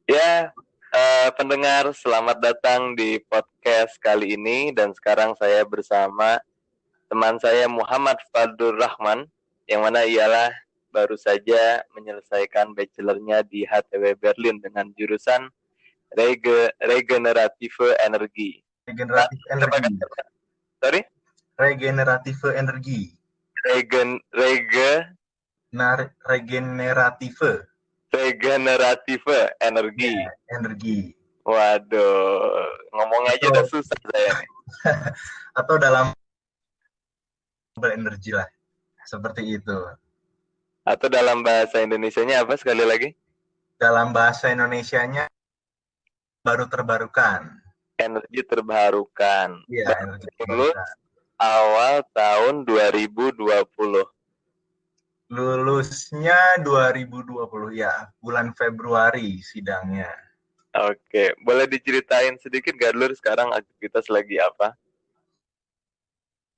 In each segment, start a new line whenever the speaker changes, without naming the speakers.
Ya, pendengar, selamat datang di podcast kali ini dan sekarang saya bersama teman saya Muhammad Fadlur Rahman yang mana ialah baru saja menyelesaikan bachelornya di HTW Berlin dengan jurusan Regenerative Energi. Pak,
Regeneratif
silakan.
energi.
Sorry?
Regenerative energi.
Rege
Nah, regenerative.
Regenerative
Ya,
Energi.
energi.
Waduh, ngomongnya aja udah
Atau
susah saya nih.
atau dalam berenergi lah. Seperti itu.
Atau dalam bahasa Indonesianya apa sekali lagi?
Dalam bahasa Indonesianya baru terbarukan.
Energi terbarukan.
Iya,
Baru
energi
lulus
terbarukan.
awal tahun 2020.
Lulusnya 2020 ya, bulan Februari sidangnya.
Oke, boleh diceritain sedikit gak dulu sekarang aktivitas lagi apa?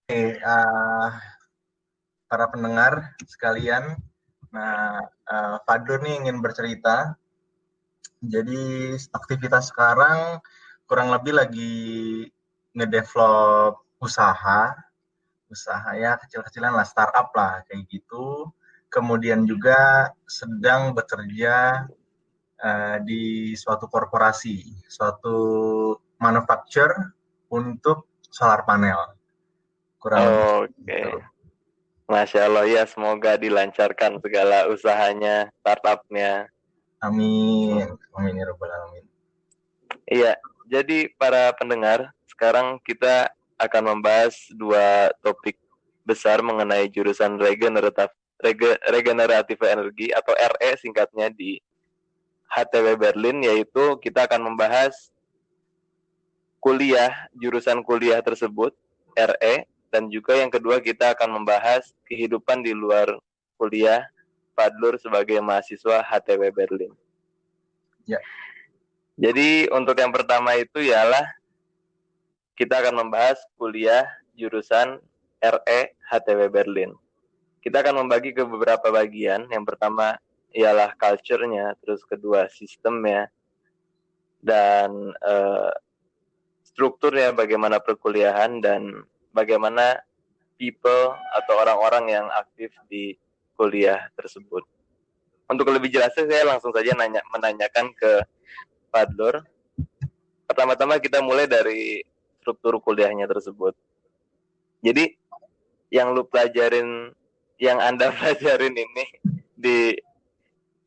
Oke, para pendengar sekalian, nah Fadlur nih ingin bercerita. Jadi aktivitas sekarang kurang lebih lagi ngedevelop usaha ya kecil-kecilan lah, startup lah kayak gitu. Kemudian juga sedang bekerja di suatu korporasi, suatu manufacture untuk solar panel. Kurang lebih
Oke,
gitu.
Masya Allah ya, semoga dilancarkan segala usahanya, startupnya.
Amin. Amin ya rabbal alamin.
Iya, jadi para pendengar, sekarang kita akan membahas dua topik besar mengenai jurusan regeneratif energi atau RE singkatnya di HTW Berlin, yaitu kita akan membahas jurusan kuliah tersebut, RE, dan juga yang kedua kita akan membahas kehidupan di luar kuliah Fadlur sebagai mahasiswa HTW Berlin.
Ya.
Jadi untuk yang pertama itu ialah kita akan membahas kuliah jurusan RE HTW Berlin. Kita akan membagi ke beberapa bagian. Yang pertama ialah culture-nya, terus kedua sistemnya, dan strukturnya bagaimana perkuliahan dan bagaimana people atau orang-orang yang aktif di kuliah tersebut. Untuk lebih jelasnya saya langsung saja menanyakan ke Fadlur. Pertama-tama kita mulai dari struktur kuliahnya tersebut. Jadi yang Anda pelajarin ini di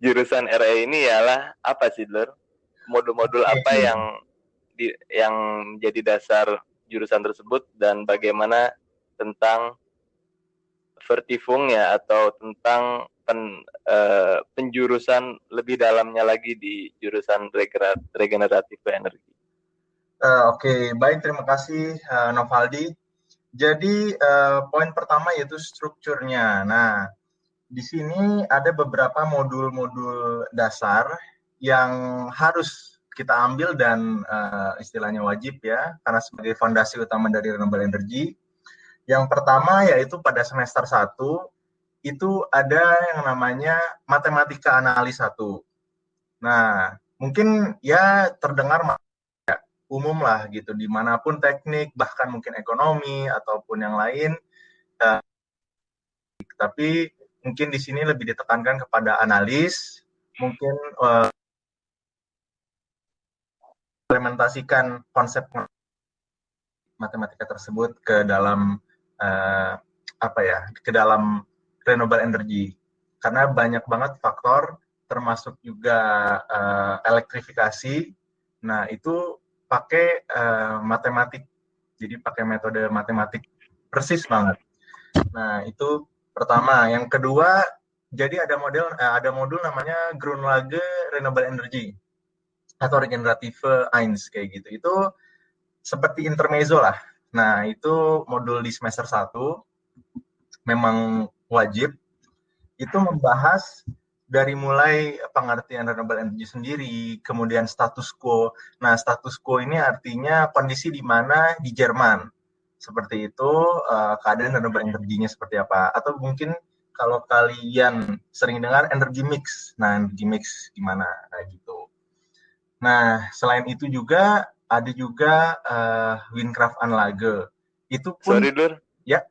jurusan RE ini ialah apa sih, Lur? Modul-modul apa
Oke.
yang menjadi dasar jurusan tersebut dan bagaimana tentang vertifungnya atau tentang penjurusan lebih dalamnya lagi di jurusan regeneratif energi.
Oke, baik, terima kasih Novaldi. Jadi poin pertama yaitu strukturnya. Nah, di sini ada beberapa modul-modul dasar yang harus kita ambil dan istilahnya wajib ya, karena sebagai fondasi utama dari renewable energy. Yang pertama yaitu pada semester 1 itu ada yang namanya matematika analis 1. Nah, mungkin ya terdengar umum lah gitu, dimanapun teknik, bahkan mungkin ekonomi ataupun yang lain, tapi mungkin di sini lebih ditekankan kepada analis, mungkin implementasikan konsep matematika tersebut ke dalam ke dalam renewable energy, karena banyak banget faktor termasuk juga elektrifikasi. Nah itu pakai matematik, jadi pakai metode matematik persis banget. Nah itu pertama. Yang kedua, jadi ada modul namanya Grundlage Renewable Energy atau regenerative Eins kayak gitu. Itu seperti intermezzo lah. Nah, itu modul di semester 1 memang wajib. Itu membahas dari mulai pengertian renewable energy sendiri, kemudian status quo. Nah, status quo ini artinya kondisi di mana di Jerman. Seperti itu, keadaan renewable energy-nya seperti apa. Atau mungkin kalau kalian sering dengar energy mix. Nah, energy mix gimana? Nah, gitu. Nah, selain itu juga ada juga Windkraftanlage. Itu pun
Sorry Lur,
ya,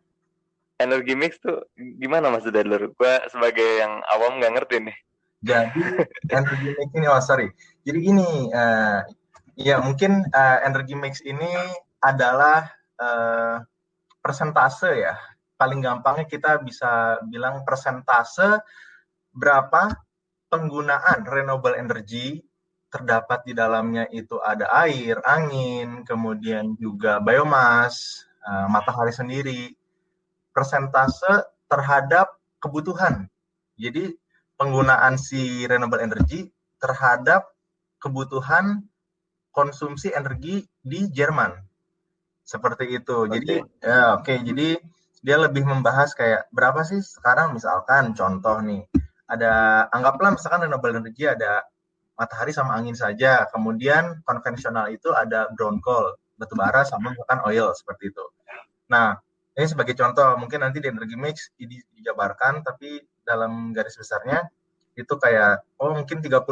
energi mix tuh gimana maksudnya Lur? Gua sebagai yang awam nggak ngerti nih.
jadi energi mix ini, oh sorry. Jadi gini, ya mungkin energi mix ini adalah persentase ya. Paling gampangnya kita bisa bilang persentase berapa penggunaan renewable energy terdapat di dalamnya itu ada air, angin, kemudian juga biomas, matahari sendiri, persentase terhadap kebutuhan. Jadi penggunaan si renewable energy terhadap kebutuhan konsumsi energi di Jerman. Seperti itu. Jadi jadi dia lebih membahas kayak berapa sih sekarang, misalkan contoh nih. Ada, anggaplah misalkan renewable energy ada matahari sama angin saja. Kemudian konvensional itu ada brown coal, batu bara sama misalkan oil, seperti itu. Nah, ini sebagai contoh, mungkin nanti di energi mix dijabarkan, tapi dalam garis besarnya itu kayak, oh mungkin 30%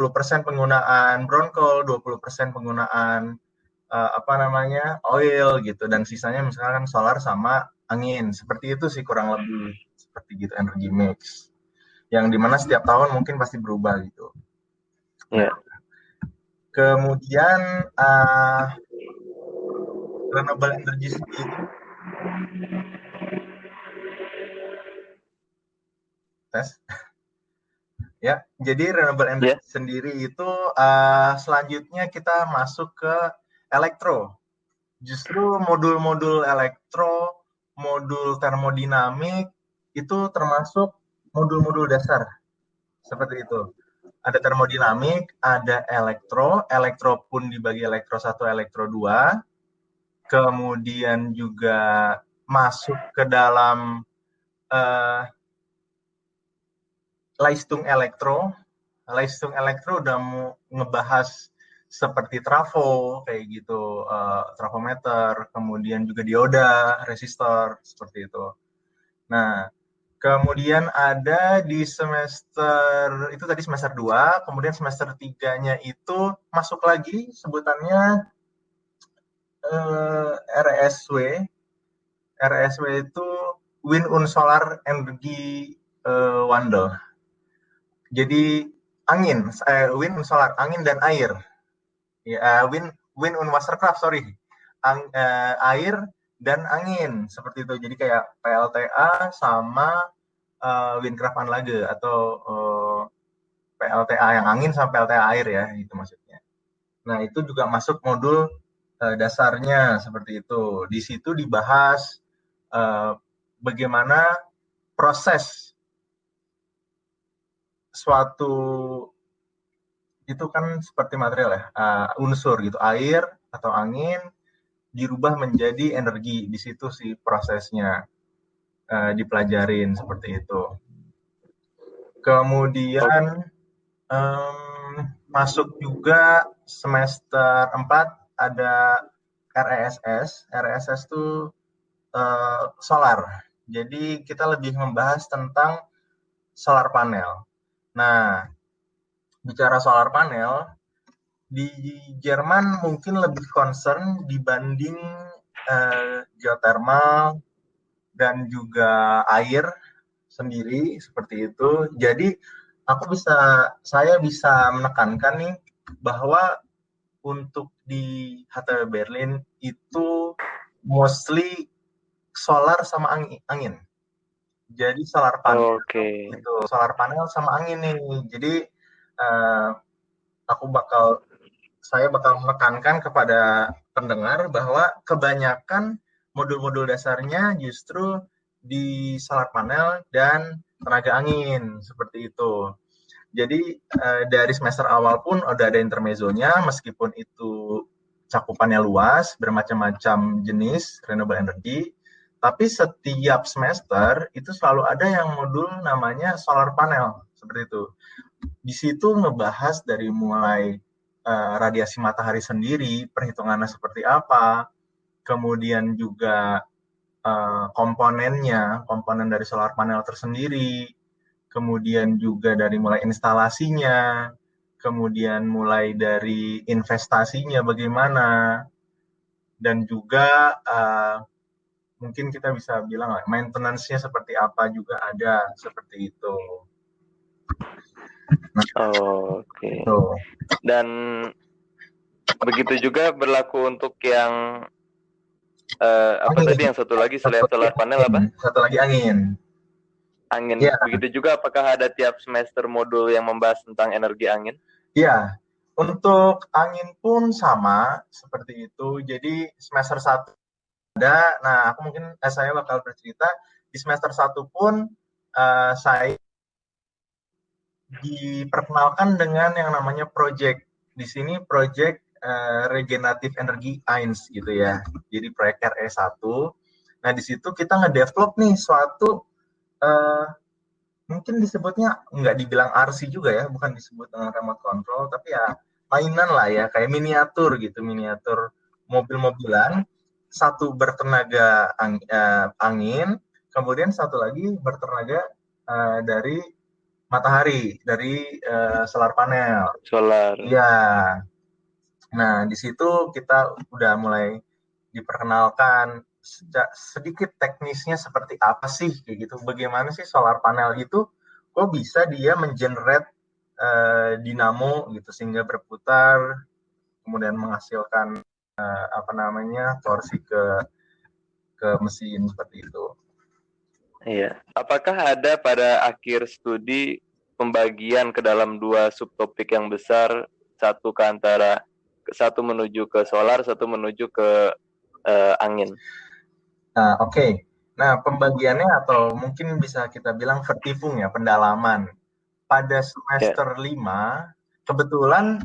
penggunaan brown coal, 20% penggunaan oil gitu, dan sisanya misalkan solar sama angin. Seperti itu sih kurang lebih, seperti gitu energi mix. Yang dimana setiap tahun mungkin pasti berubah gitu. Nah,
Ya.
kemudian renewable energy sendiri, tes ya. Jadi renewable
Ya.
energy sendiri itu selanjutnya kita masuk ke elektro. Justru modul-modul elektro, modul termodinamik itu termasuk modul-modul dasar seperti itu. Ada termodinamik, ada elektro, elektro pun dibagi elektro 1, elektro 2, kemudian juga masuk ke dalam uh, Leistung elektro. Leistung elektro udah mau ngebahas seperti trafo kayak gitu, trafometer, kemudian juga dioda, resistor, seperti itu. Nah, kemudian ada di semester itu tadi semester 2, kemudian semester 3-nya itu masuk lagi sebutannya RSW. RSW itu Wind und Solar Energy Wandel. Jadi angin, wind und solar, angin dan air. Ya, wind und Wasserkraft, sorry. Air dan angin seperti itu. Jadi kayak PLTA sama Windkraftanlage atau PLTA yang angin sama PLTA air ya, itu maksudnya. Nah, itu juga masuk modul dasarnya seperti itu. Di situ dibahas bagaimana proses suatu, itu kan seperti material ya, unsur gitu, air atau angin dirubah menjadi energi. Di situ sih prosesnya dipelajarin seperti itu. Kemudian masuk juga semester 4 ada RESS. RESS itu solar. Jadi kita lebih membahas tentang solar panel. Nah, bicara solar panel, di Jerman mungkin lebih concern dibanding geothermal dan juga air sendiri seperti itu. Jadi saya bisa menekankan nih bahwa untuk di HTW Berlin itu mostly solar sama angin. Jadi solar panel itu solar panel sama angin nih. Jadi saya bakal menekankan kepada pendengar bahwa kebanyakan modul-modul dasarnya justru di solar panel dan tenaga angin seperti itu. Jadi dari semester awal pun udah ada intermezzonya, meskipun itu cakupannya luas, bermacam-macam jenis renewable energy, tapi setiap semester itu selalu ada yang modul namanya solar panel seperti itu. Di situ ngebahas dari mulai radiasi matahari sendiri, perhitungannya seperti apa, kemudian juga komponennya, komponen dari solar panel tersendiri, kemudian juga dari mulai instalasinya, kemudian mulai dari investasinya bagaimana, dan juga mungkin kita bisa bilang lah, maintenance-nya seperti apa juga ada, seperti itu.
Oke.
Itu.
Dan begitu juga berlaku untuk yang apa tadi yang satu lagi selain solar panel apa?
Satu lagi angin.
Angin.
Ya.
Begitu juga apakah ada tiap semester modul yang membahas tentang energi angin?
Iya. Untuk angin pun sama seperti itu. Jadi semester 1 ada. Nah, aku mungkin saya bakal bercerita di semester 1 pun saya diperkenalkan dengan yang namanya project. Di sini project regenerative energy AINS gitu ya. Jadi proyek RE1. Nah, di situ kita ngedevelop nih suatu mungkin disebutnya nggak dibilang RC juga ya, bukan disebut dengan remote control, tapi ya mainan lah ya, kayak miniatur gitu, miniatur mobil-mobilan, satu bertenaga angin, kemudian satu lagi bertenaga dari matahari, dari solar panel.
Solar.
Iya. Nah, di situ kita udah mulai diperkenalkan sedikit teknisnya seperti apa sih kayak gitu. Bagaimana sih solar panel itu kok bisa dia mengenerate dinamo gitu sehingga berputar kemudian menghasilkan apa namanya torsi ke mesin seperti itu.
Iya. Apakah ada pada akhir studi pembagian ke dalam dua subtopik yang besar, satu ke antara satu menuju ke solar, satu menuju ke angin?
Oke. Nah, pembagiannya atau mungkin bisa kita bilang vertifung ya, pendalaman. Pada semester 5, kebetulan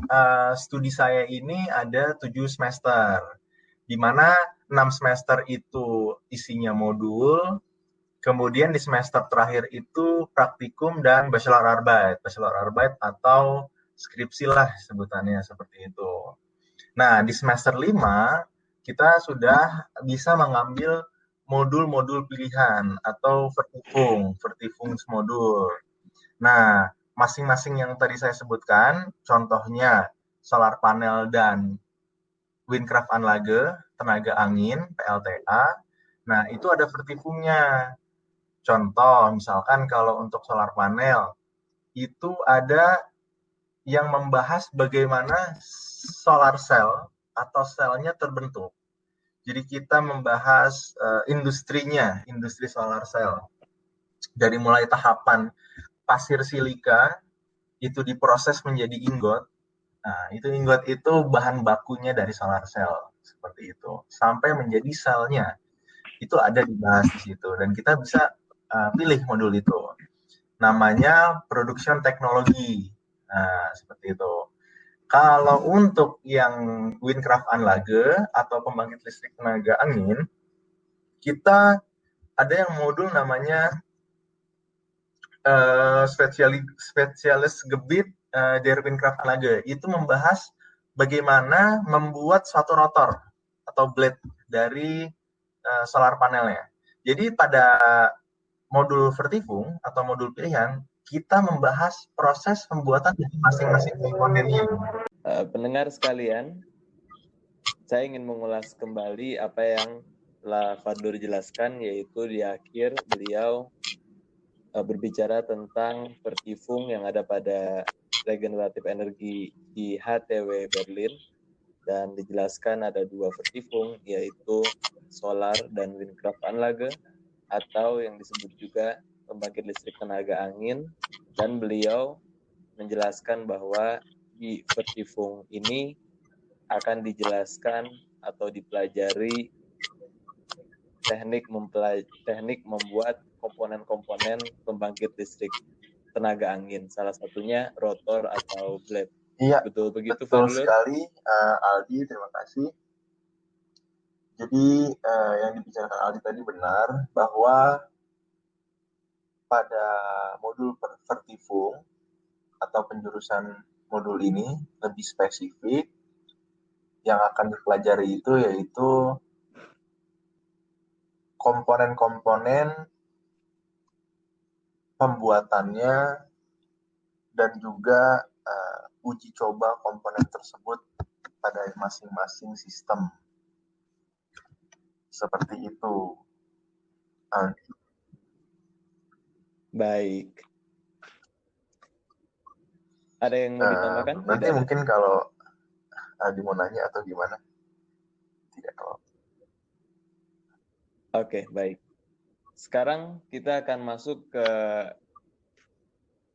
studi saya ini ada 7 semester, di mana 6 semester itu isinya modul, kemudian di semester terakhir itu praktikum dan bachelor arbeit atau skripsi lah sebutannya seperti itu. Nah, di semester 5 kita sudah bisa mengambil modul-modul pilihan atau vertifung modul. Nah, masing-masing yang tadi saya sebutkan, contohnya solar panel dan Windkraftanlage, tenaga angin, PLTA. Nah, itu ada vertifungnya. Contoh, misalkan kalau untuk solar panel, itu ada yang membahas bagaimana solar cell atau selnya terbentuk. Jadi kita membahas industrinya, industri solar cell. Dari mulai tahapan pasir silika itu diproses menjadi ingot. Nah, itu ingot itu bahan bakunya dari solar cell seperti itu. Sampai menjadi selnya. Itu ada dibahas di situ dan kita bisa pilih modul itu. Namanya production technology. Nah, seperti itu. Kalau untuk yang Windkraftanlage atau pembangkit listrik tenaga angin, kita ada yang modul namanya spesialis Gebiet der Windkraftanlage. Itu membahas bagaimana membuat suatu rotor atau blade dari solar panelnya. Jadi pada modul vertifung atau modul pilihan, kita membahas proses pembuatan dari masing-masing komponennya.
Pendengar sekalian, saya ingin mengulas kembali apa yang telah Fadlur jelaskan, yaitu di akhir beliau berbicara tentang vertifung yang ada pada regeneratif energi di HTW Berlin, dan dijelaskan ada dua vertifung, yaitu solar dan Windkraftanlage, atau yang disebut juga pembangkit listrik tenaga angin, dan beliau menjelaskan bahwa di vertifung ini akan dijelaskan atau dipelajari teknik membuat komponen-komponen pembangkit listrik tenaga angin, salah satunya rotor atau blade.
Iya,
betul begitu,
betul
Fadlur?
sekali, Aldi, terima kasih. Jadi yang dibicarakan Aldi tadi benar, bahwa pada modul vertifung atau penjurusan modul ini lebih spesifik, yang akan dipelajari itu yaitu komponen-komponen pembuatannya dan juga uji coba komponen tersebut pada masing-masing sistem. Seperti itu.
Baik. Ada yang mau ditambahkan?
Nanti
Tidak
mungkin kalau Adi mau nanya atau gimana? Tidak kalau.
Oke, baik. Sekarang kita akan masuk ke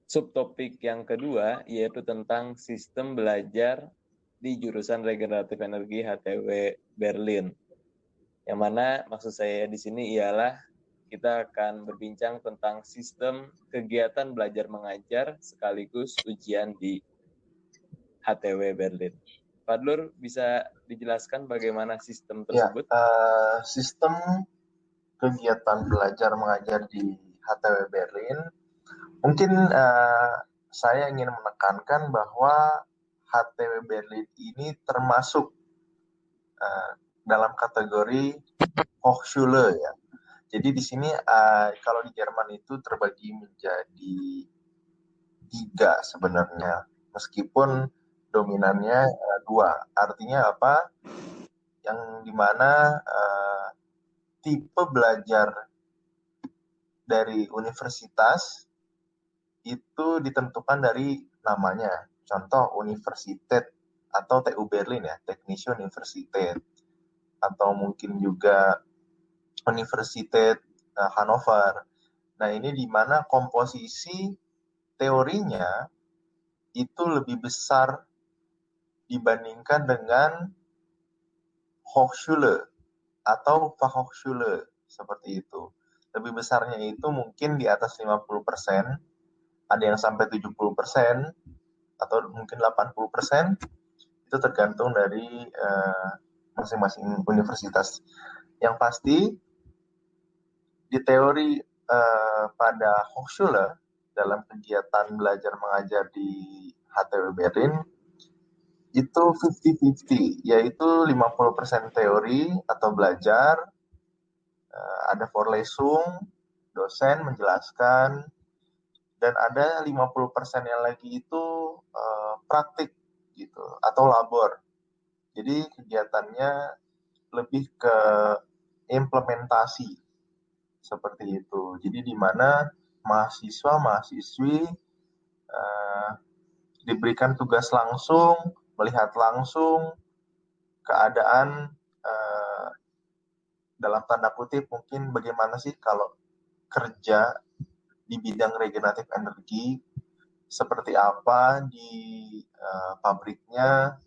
subtopik yang kedua, yaitu tentang sistem belajar di jurusan regeneratif energi HTW Berlin. Yang mana maksud saya di sini ialah kita akan berbincang tentang sistem kegiatan belajar mengajar sekaligus ujian di HTW Berlin. Fadlur, bisa dijelaskan bagaimana sistem tersebut?
Ya, sistem kegiatan belajar mengajar di HTW Berlin, mungkin saya ingin menekankan bahwa HTW Berlin ini termasuk dalam kategori Hochschule ya. Jadi di sini kalau di Jerman itu terbagi menjadi 3 sebenarnya, meskipun dominannya 2. Artinya apa? Yang dimana tipe belajar dari universitas itu ditentukan dari namanya. Contoh Universität atau TU Berlin ya, Technische Universität, atau mungkin juga Universität Hannover. Nah, ini di mana komposisi teorinya itu lebih besar dibandingkan dengan Hochschule atau Fachhochschule, seperti itu. Lebih besarnya itu mungkin di atas 50%, ada yang sampai 70%, atau mungkin 80%, itu tergantung dari masing-masing universitas. Yang pasti, di teori pada Hochschule, dalam kegiatan belajar mengajar di HTW Berlin, itu 50-50, yaitu 50% teori atau belajar, ada Vorlesung, dosen menjelaskan, dan ada 50% yang lagi itu praktik gitu atau labor. Jadi kegiatannya lebih ke implementasi seperti itu. Jadi di mana mahasiswa-mahasiswi diberikan tugas langsung, melihat langsung keadaan dalam tanda kutip mungkin bagaimana sih kalau kerja di bidang regeneratif energi, seperti apa di pabriknya,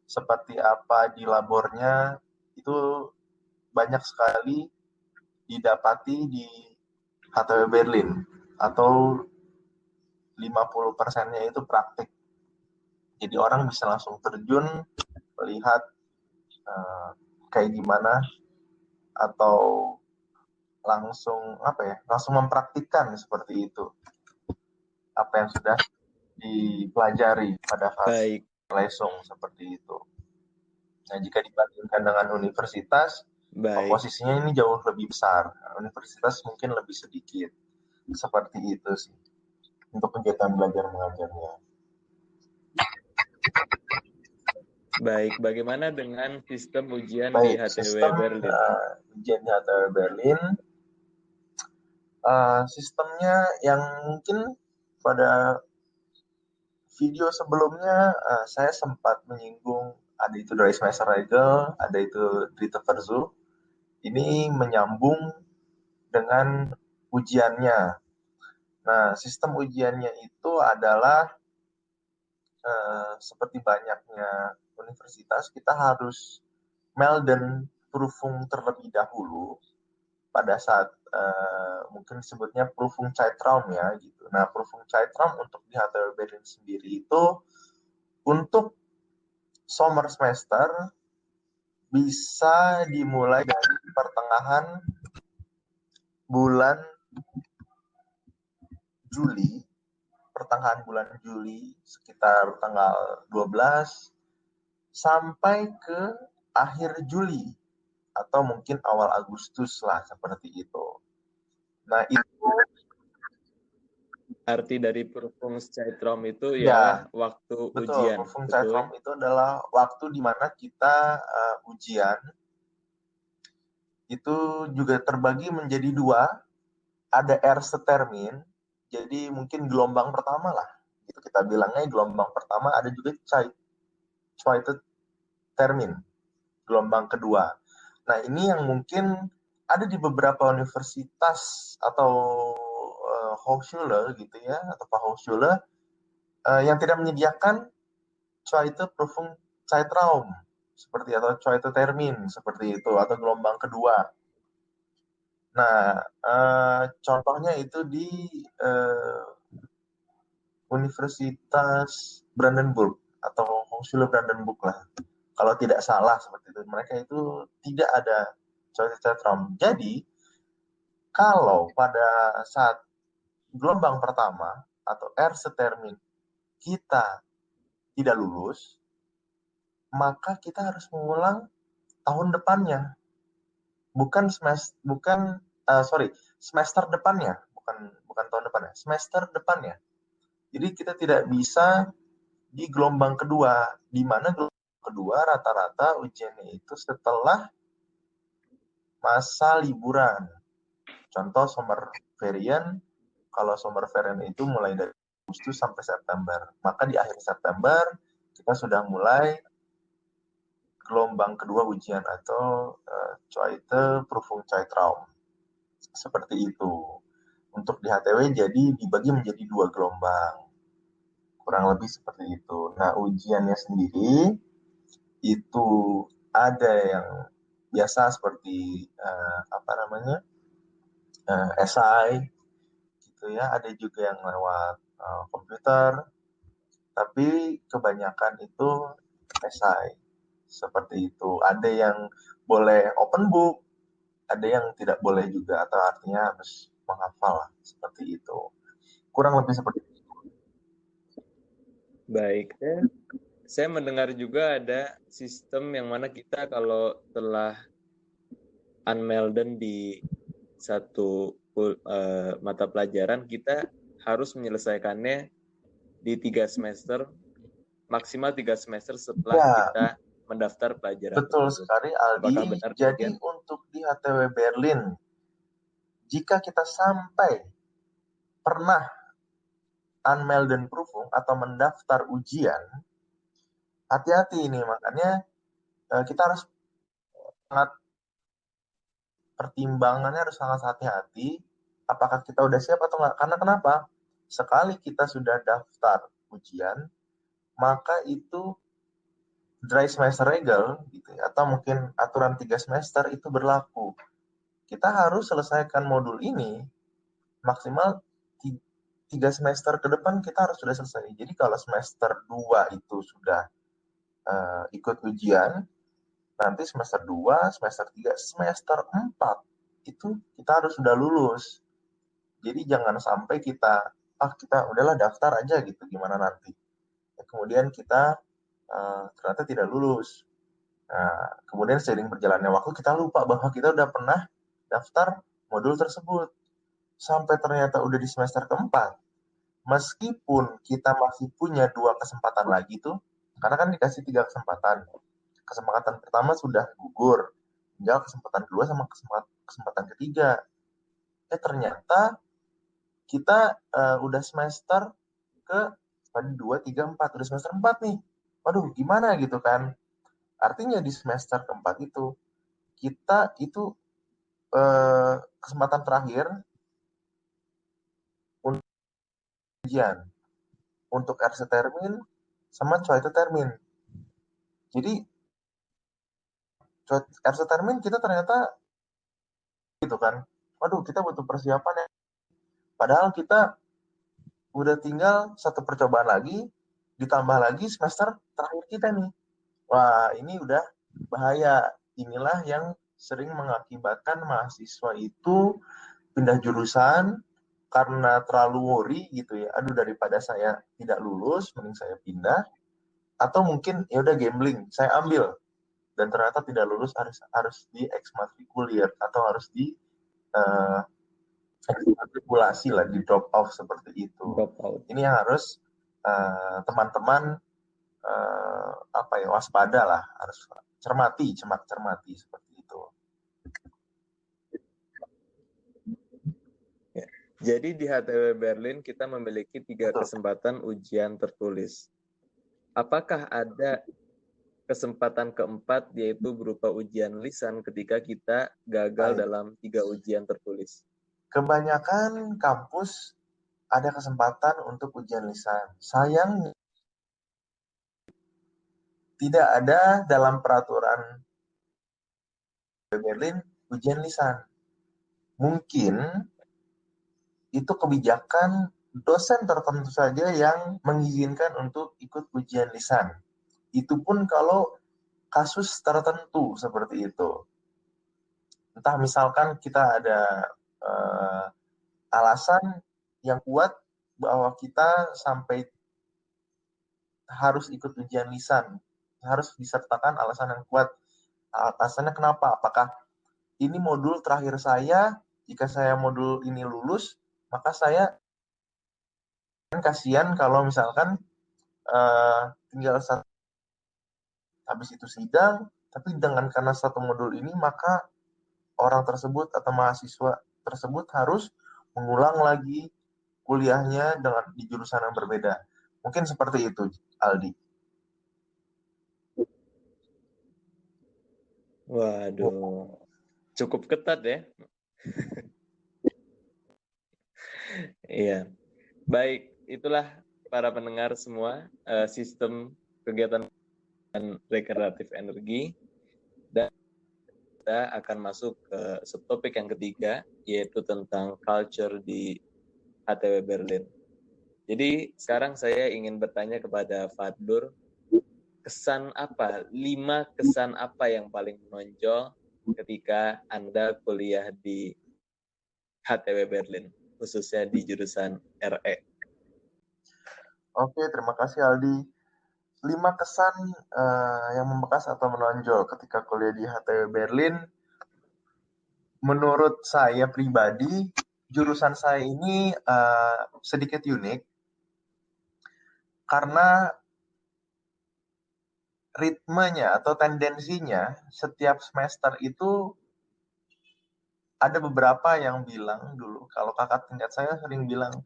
seperti apa di labornya, itu banyak sekali didapati di HTW Berlin, atau 50%-nya itu praktik. Jadi orang bisa langsung terjun, melihat kayak gimana, atau langsung langsung mempraktikkan seperti itu apa yang sudah dipelajari pada fase lesung seperti itu. Nah, jika dibandingkan dengan universitas, komposisinya ini jauh lebih besar. Universitas mungkin lebih sedikit. Seperti itu sih untuk kegiatan belajar mengajarnya.
Baik, bagaimana dengan sistem ujian di HTW Berlin?
Ujian di HTW Berlin, sistemnya yang mungkin pada video sebelumnya saya sempat menyinggung, ada itu dari semester Regel, ada itu Dritte Versuch. Ini menyambung dengan ujiannya. Nah, sistem ujiannya itu adalah seperti banyaknya universitas, kita harus melden Prüfung terlebih dahulu pada saat mungkin disebutnya Prüfung Zeitraum ya gitu. Nah, Prüfung Zeitraum untuk di HTW Berlin sendiri itu untuk summer semester bisa dimulai dari pertengahan bulan Juli, pertengahan bulan Juli sekitar tanggal 12 sampai ke akhir Juli atau mungkin awal Agustus lah, seperti itu. Nah, itu
arti dari Prüfungszeitraum itu
Ya,
ialah waktu
betul.
ujian,
Prüfungszeitraum
betul?
itu adalah waktu di mana kita ujian itu juga terbagi menjadi dua. Ada erste Termin, jadi mungkin gelombang pertama lah. Itu kita bilangnya gelombang pertama, ada juga zweite Termin, gelombang kedua. Nah, ini yang mungkin ada di beberapa universitas atau Hochschule gitu ya, atau Fachhochschule yang tidak menyediakan Zweite Prüfungszeitraum seperti atau Zweite Termin seperti itu atau gelombang kedua. Nah, contohnya itu di Universitas Brandenburg atau Hochschule Brandenburg lah. Kalau tidak salah seperti itu. Mereka itu tidak ada Zweite Zeitraum. Jadi, kalau pada saat gelombang pertama atau erste Termin kita tidak lulus, maka kita harus mengulang tahun depannya. Semester depannya, bukan tahun depannya, semester depannya. Jadi kita tidak bisa di gelombang kedua, di mana gelombang kedua rata-rata ujiannya itu setelah masa liburan. Contoh Sommerferien, kalau Sommerferien itu mulai dari Agustus sampai September. Maka di akhir September kita sudah mulai gelombang kedua ujian atau Zweite Prüfungszeitraum. Seperti itu. Untuk di HTW jadi dibagi menjadi dua gelombang. Kurang lebih seperti itu. Nah, ujiannya sendiri itu ada yang biasa seperti esai gitu ya, ada juga yang lewat komputer, tapi kebanyakan itu esai seperti itu. Ada yang boleh open book, ada yang tidak boleh juga, atau artinya harus menghafal seperti itu. Kurang lebih seperti itu.
Baik, saya mendengar juga ada sistem yang mana kita kalau telah unmelden di satu mata pelajaran, kita harus menyelesaikannya di 3 semester, maksimal 3 semester setelah kita mendaftar pelajaran.
Betul sekali, Aldi.
Benar,
jadi untuk di HTW Berlin, jika kita sampai pernah unmelden Prüfung atau mendaftar ujian, hati-hati ini, makanya kita harus sangat pertimbangannya harus sangat hati-hati apakah kita udah siap atau enggak. Karena kenapa? Sekali kita sudah daftar ujian, maka itu dry semester regel gitu ya, atau mungkin aturan 3 semester itu berlaku. Kita harus selesaikan modul ini maksimal 3 semester ke depan kita harus sudah selesai. Jadi kalau semester 2 itu sudah ikut ujian, nanti semester 2, semester 3, semester 4 itu kita harus sudah lulus. Jadi jangan sampai kita udahlah daftar aja gitu, gimana nanti. Kemudian kita ternyata tidak lulus. Nah, kemudian seiring berjalannya waktu kita lupa bahwa kita udah pernah daftar modul tersebut. Sampai ternyata udah di semester keempat, meskipun kita masih punya 2 kesempatan lagi tuh, karena kan dikasih 3 kesempatan. Kesempatan pertama sudah gugur, tinggal kesempatan kedua sama kesempatan ketiga. Ternyata kita udah semester ke 2, 3, 4, udah semester 4 nih. Waduh, gimana gitu kan. Artinya di semester keempat itu, kita itu kesempatan terakhir untuk ujian. Untuk erste Termin sama Zweite Termin. Jadi erste Termin kita ternyata gitu kan. Waduh, kita butuh persiapan ya. Padahal kita udah tinggal satu percobaan lagi, ditambah lagi semester terakhir kita nih. Wah, ini udah bahaya. Inilah yang sering mengakibatkan mahasiswa itu pindah jurusan karena terlalu worry gitu ya. Aduh, daripada saya tidak lulus, mending saya pindah. Atau mungkin ya udah gambling, saya ambil dan ternyata tidak lulus, harus di exmatrikulir atau harus manipulasi lah, di drop off seperti itu.
Drop out.
Ini yang harus teman-teman waspada lah, harus cermati seperti itu.
Ya. Jadi di HTW Berlin kita memiliki 3 kesempatan ujian tertulis. Apakah ada kesempatan keempat, yaitu berupa ujian lisan ketika kita gagal dalam 3 ujian tertulis?
Kebanyakan kampus ada kesempatan untuk ujian lisan. Sayang tidak ada dalam peraturan Berlin ujian lisan. Mungkin itu kebijakan dosen tertentu saja yang mengizinkan untuk ikut ujian lisan. Itu pun kalau kasus tertentu seperti itu. Entah misalkan kita ada alasan yang kuat bahwa kita sampai harus ikut ujian lisan, harus disertakan alasan yang kuat. Alasannya kenapa? Apakah ini modul terakhir saya, jika saya modul ini lulus, maka saya kasihan kalau misalkan tinggal satu, habis itu sidang, tapi karena satu modul ini, maka orang tersebut atau mahasiswa tersebut harus mengulang lagi kuliahnya di jurusan yang berbeda. Mungkin seperti itu, Aldi.
Waduh, cukup ketat ya. Iya. Baik, itulah para pendengar semua, sistem kegiatan regeneratif energi, dan kita akan masuk ke subtopik yang ketiga, yaitu tentang culture di HTW Berlin. Jadi sekarang saya ingin bertanya kepada Fadlur, kesan apa, 5 kesan apa yang paling menonjol ketika Anda kuliah di HTW Berlin, khususnya di jurusan RE?
Oke, terima kasih Aldi. 5 kesan yang membekas atau menonjol ketika kuliah di HTW Berlin. Menurut saya pribadi, jurusan saya ini sedikit unik karena ritmenya atau tendensinya setiap semester itu ada beberapa yang bilang dulu, kalau kakak tingkat saya sering bilang,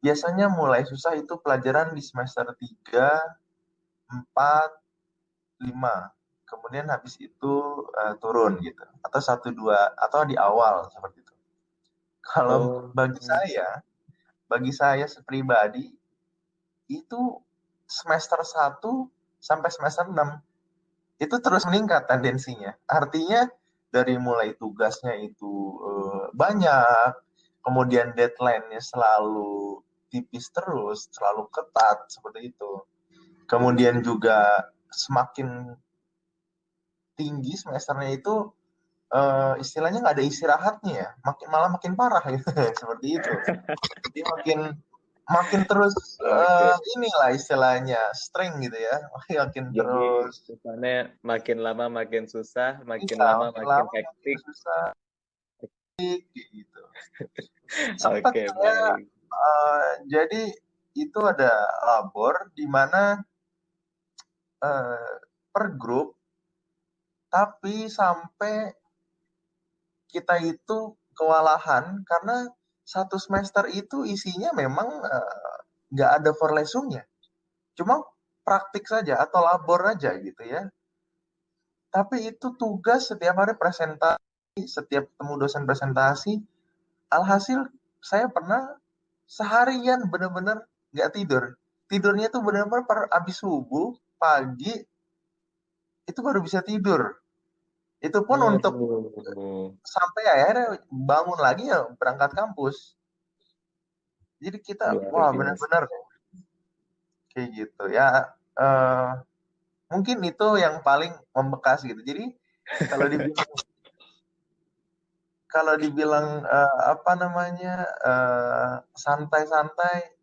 biasanya mulai susah itu pelajaran di semester 3, 4, 5. Kemudian habis itu turun gitu. Atau 1, 2, atau di awal seperti itu. Kalau bagi saya pribadi, itu semester 1 sampai semester 6 itu terus meningkat tendensinya. Artinya dari mulai tugasnya itu banyak, kemudian deadline-nya selalu tipis terus, selalu ketat seperti itu. Kemudian juga semakin tinggi semesternya itu istilahnya nggak ada istirahatnya ya, malah makin parah gitu seperti itu. Jadi makin terus inilah istilahnya string gitu ya, makin
jadi,
terus.
Jadi makin lama makin susah, makin lama makin hektik.
Susah, gitu.
Oke, baik.
Jadi itu ada labor di mana per grup, tapi sampai kita itu kewalahan karena satu semester itu isinya memang nggak ada forlesungnya, cuma praktik saja atau labor aja gitu ya. Tapi itu tugas setiap hari presentasi, setiap ketemu dosen presentasi. Alhasil saya pernah seharian benar-benar nggak tidur. Tidurnya tuh benar-benar habis subuh, pagi, itu baru bisa tidur. Itu pun untuk sampai akhirnya bangun lagi ya berangkat kampus. Jadi kita benar-benar kayak gitu ya. Mungkin itu yang paling membekas gitu. Jadi kalau dibilang santai-santai,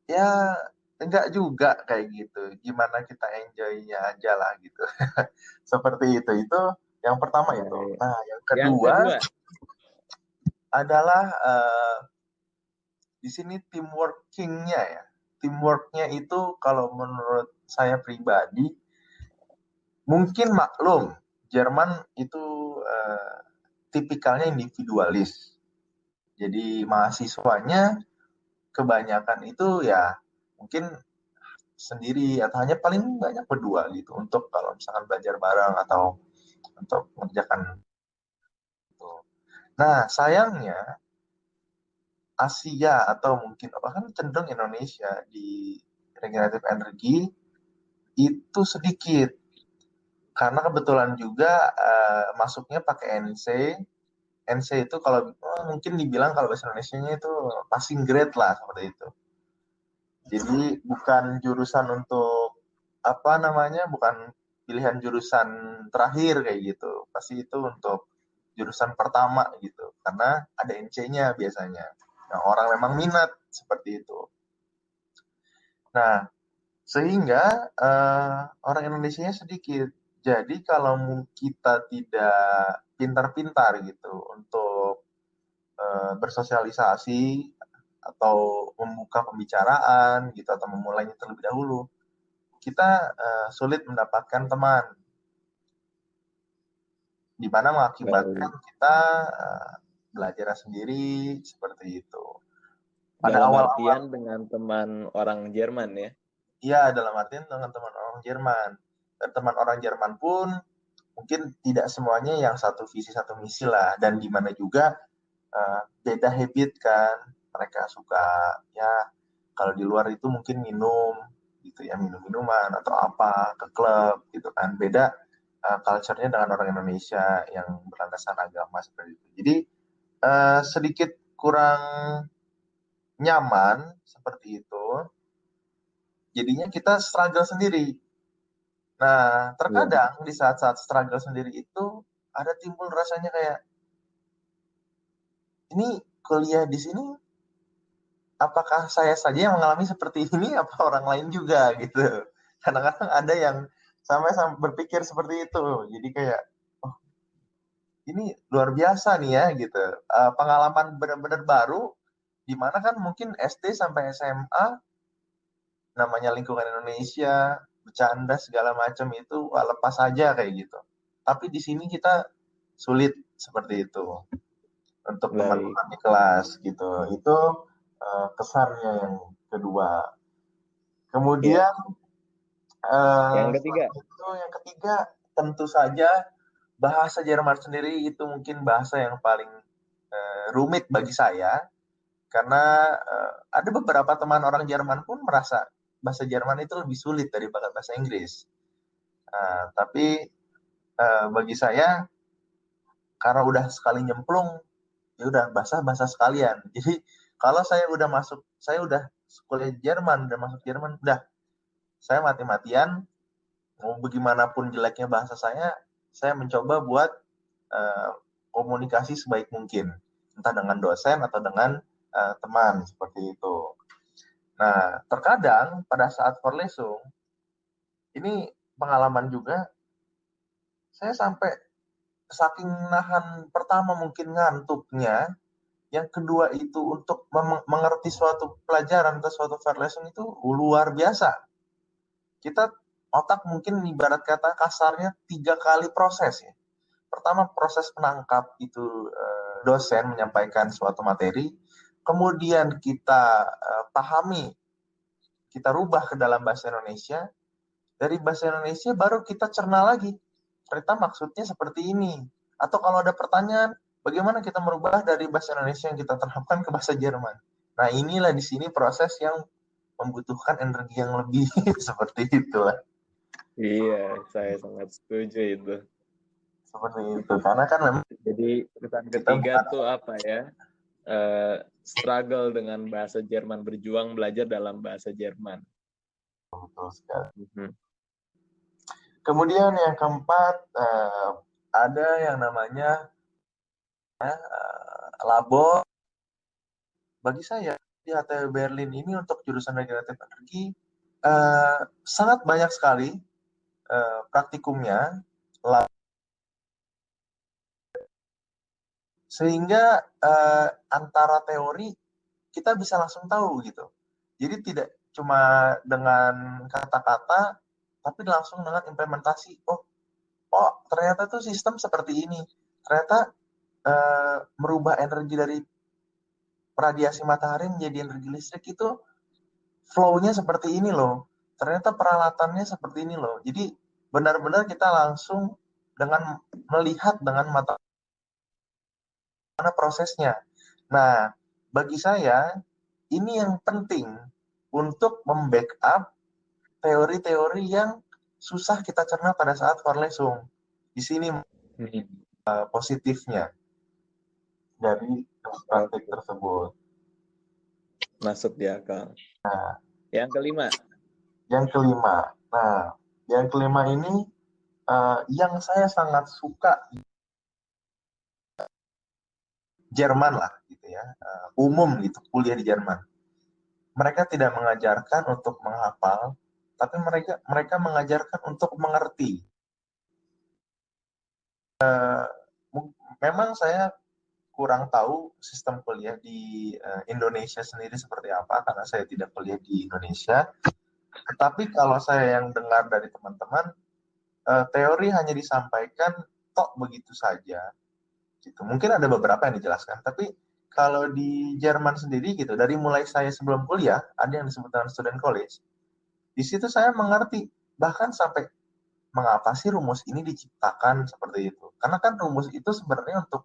ya enggak juga kayak gitu. Gimana kita enjoy-nya aja lah gitu. Seperti itu yang pertama itu. Nah, yang kedua adalah di sini teamworking-nya ya. Teamwork-nya itu kalau menurut saya pribadi mungkin maklum Jerman itu tipikalnya individualis. Jadi mahasiswanya kebanyakan itu ya mungkin sendiri atau hanya paling banyak berdua gitu untuk kalau misalkan belajar bareng atau untuk mengerjakan itu. Nah, sayangnya Asia atau mungkin bahkan cenderung Indonesia di regenerative energy itu sedikit karena kebetulan juga masuknya pakai NC. NC itu kalau mungkin dibilang kalau bahasa Indonesianya itu passing grade lah seperti itu. Jadi bukan jurusan untuk apa namanya, bukan pilihan jurusan terakhir kayak gitu. Pasti itu untuk jurusan pertama gitu. Karena ada NC-nya biasanya. Nah, orang memang minat seperti itu. Nah, sehingga orang Indonesia sedikit. Jadi kalau kita tidak pintar-pintar gitu untuk bersosialisasi atau membuka pembicaraan gitu atau memulainya terlebih dahulu, kita sulit mendapatkan teman, di mana mengakibatkan kita belajar sendiri seperti itu. Pada
Dalam
awal-awal,
artian dengan teman orang Jerman ya.
ya dalam artian dengan teman orang Jerman. Dan teman orang Jerman pun mungkin tidak semuanya yang satu visi satu misi lah, dan di mana juga beda habit kan, mereka suka ya kalau di luar itu mungkin minum gitu ya, minum minuman atau apa ke klub gitu kan, beda culture-nya dengan orang Indonesia yang berlandaskan agama seperti itu. Jadi sedikit kurang nyaman seperti itu, jadinya kita struggle sendiri. Nah, terkadang di saat-saat struggle sendiri itu ada timbul rasanya kayak, ini kuliah di sini apakah saya saja yang mengalami seperti ini apa orang lain juga gitu. Kadang-kadang ada yang sampai berpikir seperti itu. Jadi kayak, oh ini luar biasa nih ya gitu. Pengalaman benar-benar baru, dimana kan mungkin SD sampai SMA namanya lingkungan Indonesia, bercanda segala macam itu lepas aja kayak gitu. Tapi di sini kita sulit seperti itu untuk teman-teman di kelas gitu. Itu kesannya yang kedua. Kemudian
Yang ketiga,
yang ketiga tentu saja bahasa Jerman sendiri itu mungkin bahasa yang paling rumit bagi saya, karena ada beberapa teman orang Jerman pun merasa bahasa Jerman itu lebih sulit daripada bahasa Inggris. Tapi bagi saya karena udah sekali nyemplung, ya udah bahasa sekalian. Jadi kalau saya udah kuliah Jerman, udah masuk Jerman, udah saya mati-matian mau bagaimanapun jeleknya bahasa saya mencoba buat komunikasi sebaik mungkin, entah dengan dosen atau dengan teman seperti itu. Nah, terkadang pada saat Vorlesung, ini pengalaman juga, saya sampai saking nahan pertama mungkin ngantuknya, yang kedua itu untuk mengerti suatu pelajaran atau suatu Vorlesung itu luar biasa. Kita otak mungkin ibarat kata kasarnya 3 kali proses ya. Pertama proses menangkap itu dosen menyampaikan suatu materi, kemudian kita pahami, kita rubah ke dalam bahasa Indonesia, dari bahasa Indonesia baru kita cerna lagi, ternyata maksudnya seperti ini. Atau kalau ada pertanyaan, bagaimana kita merubah dari bahasa Indonesia yang kita terapkan ke bahasa Jerman. Nah inilah di sini proses yang membutuhkan energi yang lebih seperti itu.
iya, saya sangat setuju itu.
Seperti itu, karena kan memang
Jadi pesan
kita
ketiga
bukan,
tuh apa ya? Struggle dengan bahasa Jerman, berjuang belajar dalam bahasa Jerman.
betul sekali.
Mhm.
Kemudian yang keempat, ada yang namanya labo. Bagi saya di HTW Berlin ini untuk jurusan regeneratif energi sangat banyak sekali praktikumnya. Sehingga antara teori kita bisa langsung tahu gitu. Jadi tidak cuma dengan kata-kata, tapi langsung dengan implementasi. Oh ternyata tuh sistem seperti ini. Ternyata merubah energi dari radiasi matahari menjadi energi listrik itu flow-nya seperti ini loh. Ternyata peralatannya seperti ini loh. Jadi benar-benar kita langsung dengan melihat dengan mata mana prosesnya. Nah, bagi saya ini yang penting untuk membackup teori-teori yang susah kita cerna pada saat Vorlesung. Di sini positifnya dari praktik tersebut.
Masuk di akal.
Nah,
Yang kelima.
Nah, yang kelima ini yang saya sangat suka Jerman lah gitu ya, umum gitu kuliah di Jerman. Mereka tidak mengajarkan untuk menghafal, tapi mereka mengajarkan untuk mengerti. Memang saya kurang tahu sistem kuliah di Indonesia sendiri seperti apa karena saya tidak kuliah di Indonesia. Tetapi kalau saya yang dengar dari teman-teman, teori hanya disampaikan tok begitu saja. Gitu. Mungkin ada beberapa yang dijelaskan, tapi kalau di Jerman sendiri gitu, dari mulai saya sebelum kuliah, ada yang disebut dengan student college. Di situ saya mengerti, bahkan sampai mengapa sih rumus ini diciptakan seperti itu. Karena kan rumus itu sebenarnya untuk,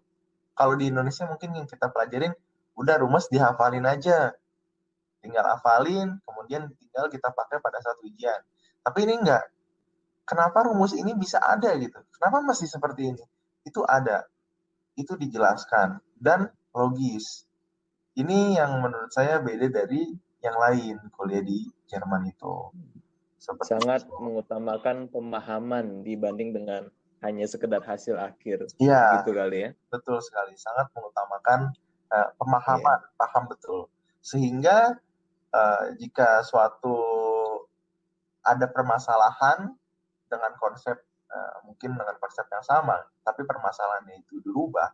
kalau di Indonesia mungkin yang kita pelajarin, udah rumus dihafalin aja. Tinggal hafalin, kemudian tinggal kita pakai pada saat ujian. Tapi ini enggak. Kenapa rumus ini bisa ada gitu? Kenapa masih seperti ini? Itu ada. Itu dijelaskan. Dan logis. Ini yang menurut saya beda dari yang lain kuliah di Jerman itu. Seperti
Sangat
itu.
mengutamakan pemahaman dibanding dengan hanya sekedar hasil akhir.
Iya,
Gitu kali ya.
betul sekali. Sangat mengutamakan pemahaman, paham betul. Sehingga jika suatu ada permasalahan dengan konsep mungkin dengan konsep yang sama, tapi permasalahannya itu dirubah,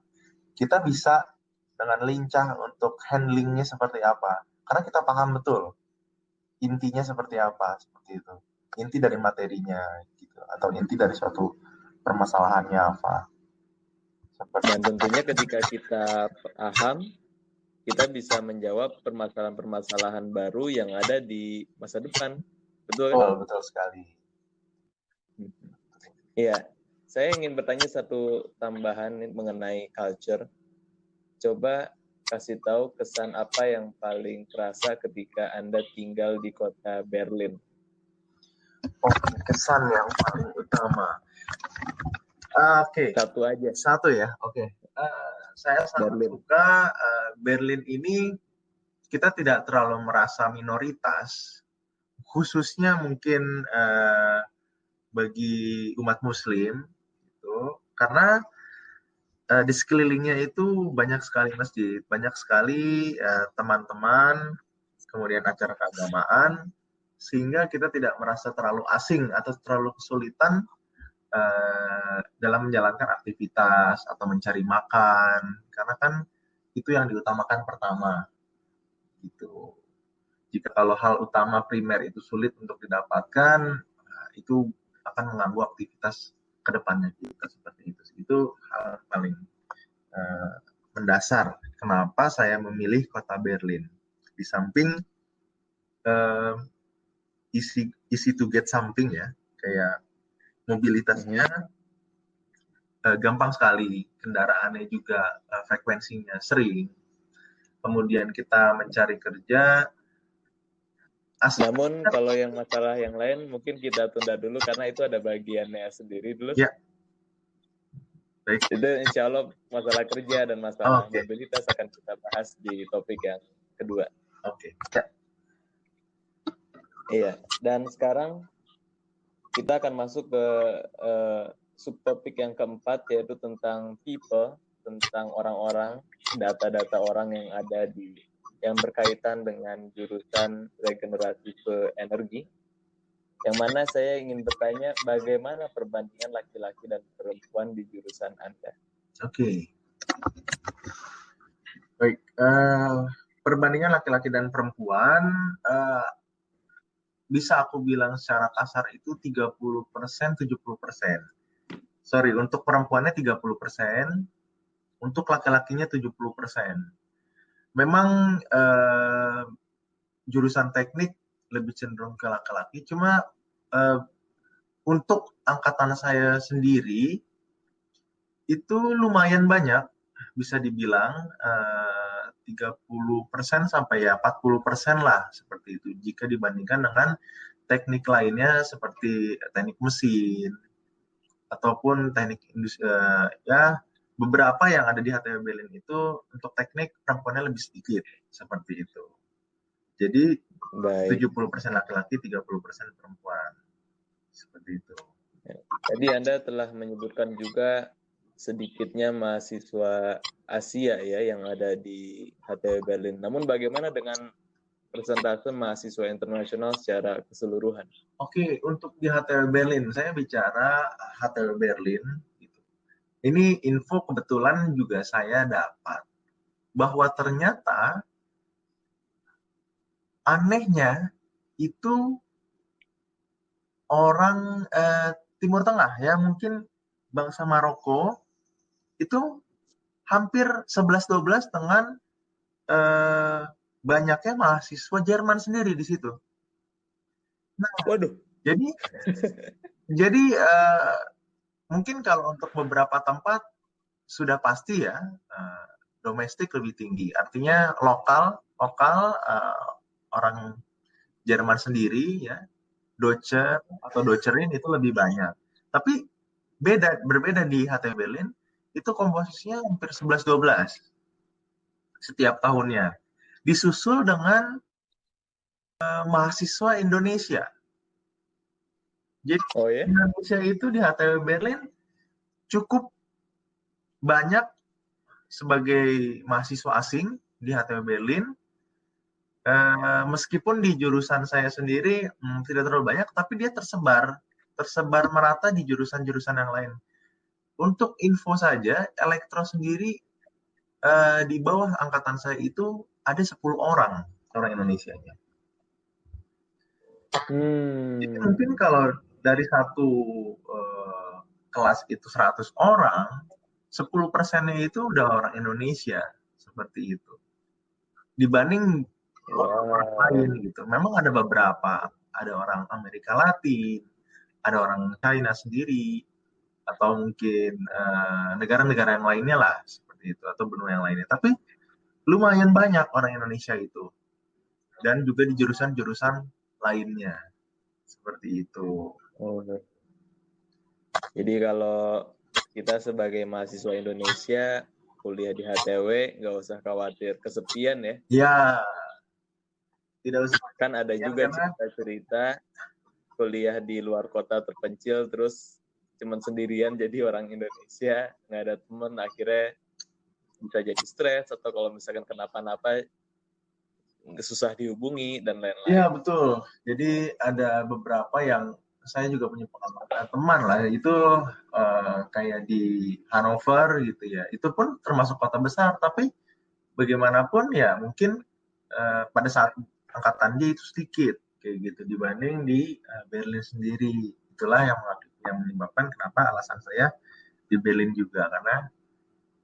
kita bisa dengan lincah untuk handlingnya seperti apa. Karena kita paham betul intinya seperti apa, seperti itu. Inti dari materinya, gitu, atau inti dari suatu permasalahannya apa. Seperti
Dan tentunya ketika kita paham, kita bisa menjawab permasalahan-permasalahan baru yang ada di masa depan. Betul kan?
betul sekali.
Iya. Saya ingin bertanya satu tambahan mengenai culture. Coba kasih tahu kesan apa yang paling terasa ketika Anda tinggal di kota Berlin.
Oke, kesan yang paling utama. Oke.
Satu aja.
Satu ya, oke. Saya sangat
Berlin.
suka Berlin ini kita tidak terlalu merasa minoritas, khususnya mungkin bagi umat Muslim, gitu. Karena di sekelilingnya itu banyak sekali masjid, banyak sekali teman-teman, kemudian acara keagamaan, sehingga kita tidak merasa terlalu asing atau terlalu kesulitan dalam menjalankan aktivitas atau mencari makan, karena kan itu yang diutamakan pertama. Gitu. Jika kalau hal utama primer itu sulit untuk didapatkan, itu akan mengganggu aktivitas kedepannya kita seperti itu. Itu hal paling mendasar kenapa saya memilih kota Berlin. Di samping easy to get something ya, kayak mobilitasnya gampang sekali, kendaraannya juga frekuensinya sering. Kemudian kita mencari kerja.
Namun kalau yang masalah yang lain mungkin kita tunda dulu karena itu ada bagiannya sendiri dulu.
Ya. Baik.
Itu insya Allah masalah kerja dan masalah mobilitas akan kita bahas di topik yang kedua.
Oke.
Iya. Dan sekarang kita akan masuk ke subtopik yang keempat, yaitu tentang people, tentang orang-orang, data-data orang yang ada yang berkaitan dengan jurusan regeneratif energi. Yang mana saya ingin bertanya bagaimana perbandingan laki-laki dan perempuan di jurusan Anda.
Oke. Baik, perbandingan laki-laki dan perempuan bisa aku bilang secara kasar itu 30%, 70%. Sorry, untuk perempuannya 30%, untuk laki-lakinya 70%. Memang jurusan teknik lebih cenderung ke laki-laki, cuma untuk angkatan saya sendiri itu lumayan banyak, bisa dibilang 30% sampai ya 40% lah seperti itu jika dibandingkan dengan teknik lainnya seperti teknik mesin ataupun teknik industri, ya beberapa yang ada di HTW Berlin itu untuk teknik perempuannya lebih sedikit seperti itu. Jadi
Baik.
70% laki-laki, 30% perempuan. Seperti itu.
Tadi Anda telah menyebutkan juga sedikitnya mahasiswa Asia ya yang ada di HTW Berlin. Namun bagaimana dengan persentase mahasiswa internasional secara keseluruhan?
Oke, untuk di HTW Berlin, saya bicara HTW Berlin. Ini info kebetulan juga saya dapat bahwa ternyata anehnya itu orang Timur Tengah ya, mungkin bangsa Maroko itu hampir 11-12 dengan banyaknya mahasiswa Jerman sendiri di situ. Nah,
Waduh.
Jadi mungkin kalau untuk beberapa tempat sudah pasti ya domestik lebih tinggi. Artinya lokal orang Jerman sendiri ya, Deutscher atau Deutscherin itu lebih banyak. Tapi berbeda di HTW Berlin itu komposisinya hampir 11-12 setiap tahunnya. Disusul dengan mahasiswa Indonesia. Jadi Indonesia itu di HTW Berlin cukup banyak sebagai mahasiswa asing di HTW Berlin. Meskipun di jurusan saya sendiri tidak terlalu banyak, tapi dia tersebar merata di jurusan-jurusan yang lain. Untuk info saja, elektro sendiri di bawah angkatan saya itu ada 10 orang Indonesia-nya. Jadi mungkin kalau dari satu kelas itu 100 orang, 10%-nya itu udah orang Indonesia, seperti itu. Dibanding orang lain gitu. Memang ada beberapa, ada orang Amerika Latin, ada orang China sendiri, atau mungkin negara-negara yang lainnya lah, seperti itu, atau benua yang lainnya. Tapi lumayan banyak orang Indonesia itu. Dan juga di jurusan-jurusan lainnya. Seperti itu.
Jadi kalau kita sebagai mahasiswa Indonesia kuliah di HTW nggak usah khawatir kesepian ya.
Ya, tidak usah.
Kan ada juga cerita-cerita kuliah di luar kota terpencil terus cuman sendirian jadi orang Indonesia, nggak ada teman, akhirnya bisa jadi stres atau kalau misalkan kenapa-napa susah dihubungi dan lain-lain.
Iya betul. Jadi ada beberapa yang saya juga punya pengalaman teman lah, itu kayak di Hanover gitu ya. Itu pun termasuk kota besar, tapi bagaimanapun ya mungkin pada saat angkatan dia itu sedikit kayak gitu dibanding di Berlin sendiri. Itulah yang menyebabkan kenapa alasan saya di Berlin juga, karena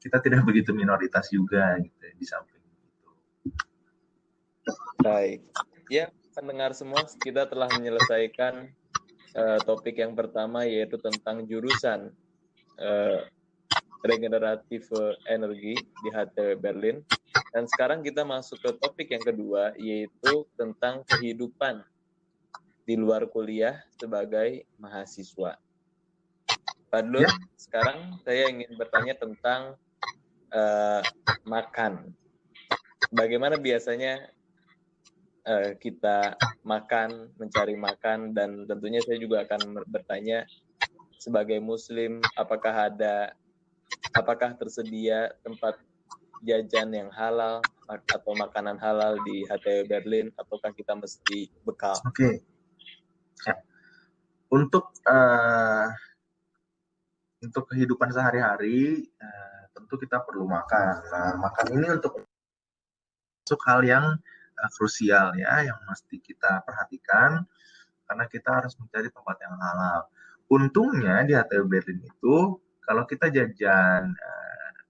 kita tidak begitu minoritas juga gitu di samping itu.
Baik. Ya, pendengar semua, kita telah menyelesaikan topik yang pertama yaitu tentang jurusan regeneratif energi di HTW Berlin. Dan sekarang kita masuk ke topik yang kedua yaitu tentang kehidupan di luar kuliah sebagai mahasiswa. Pak Dulur, sekarang saya ingin bertanya tentang makan. Bagaimana biasanya kita makan, mencari makan, dan tentunya saya juga akan bertanya sebagai Muslim, apakah tersedia tempat jajan yang halal atau makanan halal di HTW Berlin, ataukah kita mesti bekal?
Oke. Untuk kehidupan sehari-hari tentu kita perlu makan. Nah, makan ini untuk hal yang krusial ya, yang mesti kita perhatikan karena kita harus mencari tempat yang halal. Untungnya di HTW Berlin itu kalau kita jajan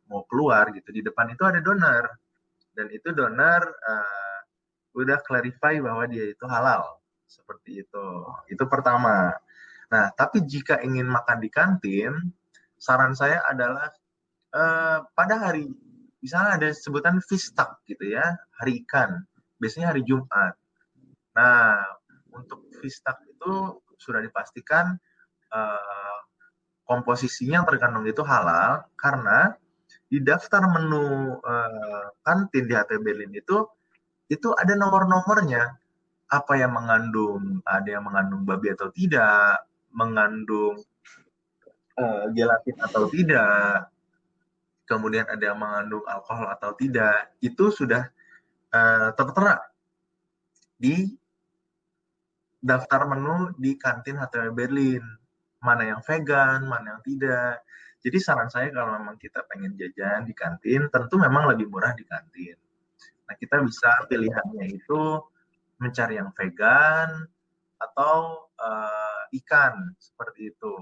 mau keluar gitu, di depan itu ada doner, dan itu doner udah clarify bahwa dia itu halal, seperti itu. Itu pertama. Nah, tapi jika ingin makan di kantin, saran saya adalah pada hari, misalnya ada sebutan Fistak gitu ya, hari ikan, biasanya hari Jumat. Nah, untuk Fistak itu sudah dipastikan komposisinya yang terkandung itu halal, karena di daftar menu kantin di HT Berlin itu ada nomor-nomornya, apa yang mengandung, ada yang mengandung babi atau tidak, mengandung gelatin atau tidak, kemudian ada yang mengandung alkohol atau tidak, itu sudah tertera di daftar menu di kantin HTW Berlin, mana yang vegan, mana yang tidak. Jadi saran saya kalau memang kita pengen jajan di kantin, tentu memang lebih murah di kantin. Nah, kita bisa pilihannya itu mencari yang vegan atau ikan, seperti itu.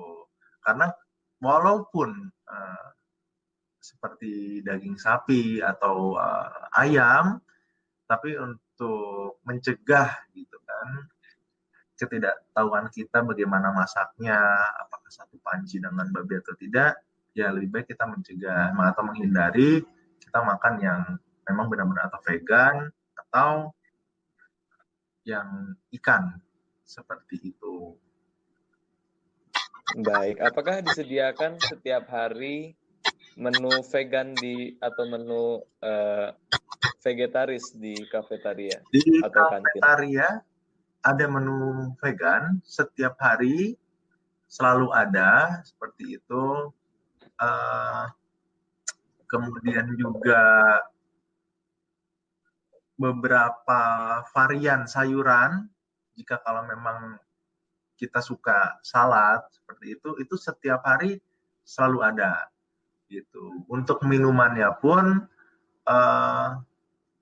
Karena walaupun seperti daging sapi atau ayam, tapi untuk mencegah gitu kan ketidaktahuan kita bagaimana masaknya, apakah satu panci dengan babi atau tidak, ya lebih baik kita mencegah atau menghindari kita makan yang memang benar-benar atau vegan atau yang ikan, seperti itu.
Baik, apakah disediakan setiap hari menu vegan atau menu vegetaris di kafetaria
Di
atau kantin?
kafetaria ada menu vegan setiap hari, selalu ada seperti itu. Kemudian juga beberapa varian sayuran, jika kalau memang kita suka salad seperti itu setiap hari selalu ada gitu. Untuk minumannya pun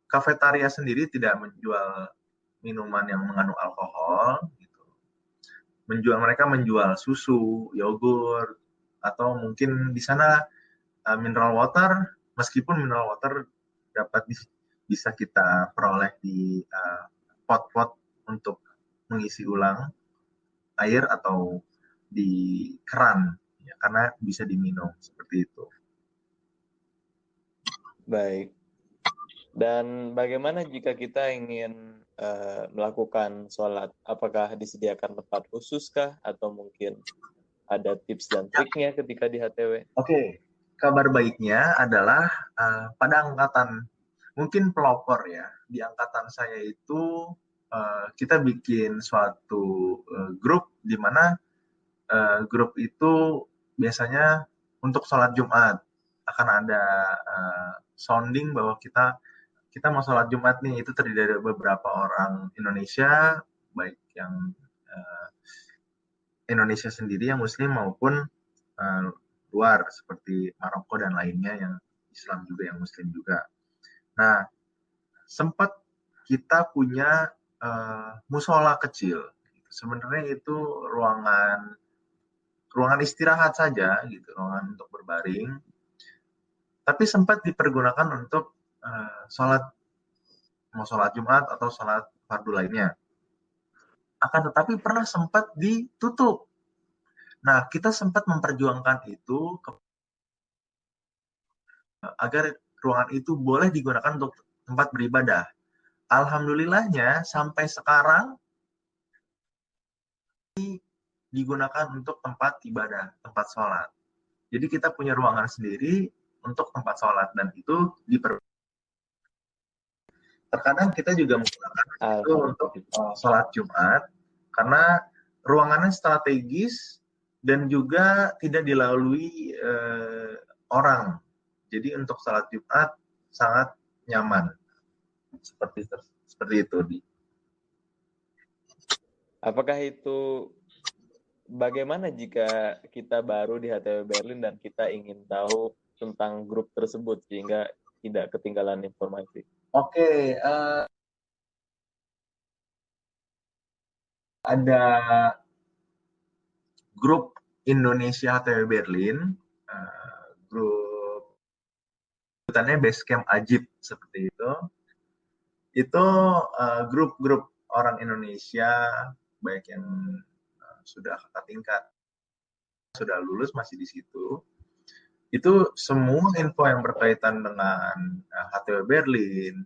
kafetaria sendiri tidak menjual minuman yang mengandung alkohol gitu. Mereka menjual susu, yogurt, atau mungkin di sana mineral water, meskipun mineral water dapat bisa kita peroleh di pot-pot untuk mengisi ulang air atau di keran ya, karena bisa diminum seperti itu.
Baik. Dan bagaimana jika kita ingin melakukan sholat? Apakah disediakan tempat khusus kah? Atau mungkin ada tips dan triknya ketika di HTW?
Oke, kabar baiknya adalah pada angkatan, mungkin pelopor ya, di angkatan saya itu kita bikin suatu grup di mana grup itu biasanya untuk sholat Jumat akan ada sounding bahwa kita mau sholat Jumat nih, itu terdiri dari beberapa orang Indonesia, baik yang Indonesia sendiri yang Muslim maupun luar seperti Maroko dan lainnya yang Islam juga, yang Muslim juga. Nah, sempat kita punya musola kecil. Sebenarnya itu ruangan istirahat saja gitu, ruangan untuk berbaring. Tapi sempat dipergunakan untuk mau sholat Jumat atau sholat fardu lainnya. Akan tetapi pernah sempat ditutup. Nah, kita sempat memperjuangkan itu agar ruangan itu boleh digunakan untuk tempat beribadah. Alhamdulillahnya sampai sekarang digunakan untuk tempat ibadah, tempat sholat. Jadi kita punya ruangan sendiri untuk tempat sholat, dan itu terkadang kita juga menggunakan itu untuk sholat Jumat karena ruangannya strategis dan juga tidak dilalui orang. Jadi untuk sholat Jumat sangat nyaman. Seperti itu, Di.
Apakah itu bagaimana jika kita baru di HTW Berlin dan kita ingin tahu tentang grup tersebut sehingga tidak ketinggalan informasi.
Oke, ada grup Indonesia HTW Berlin, grup sebutannya Basecamp Ajib seperti itu. Itu grup-grup orang Indonesia, baik yang sudah kakak tingkat, sudah lulus masih di situ. Itu semua info yang berkaitan dengan HTW Berlin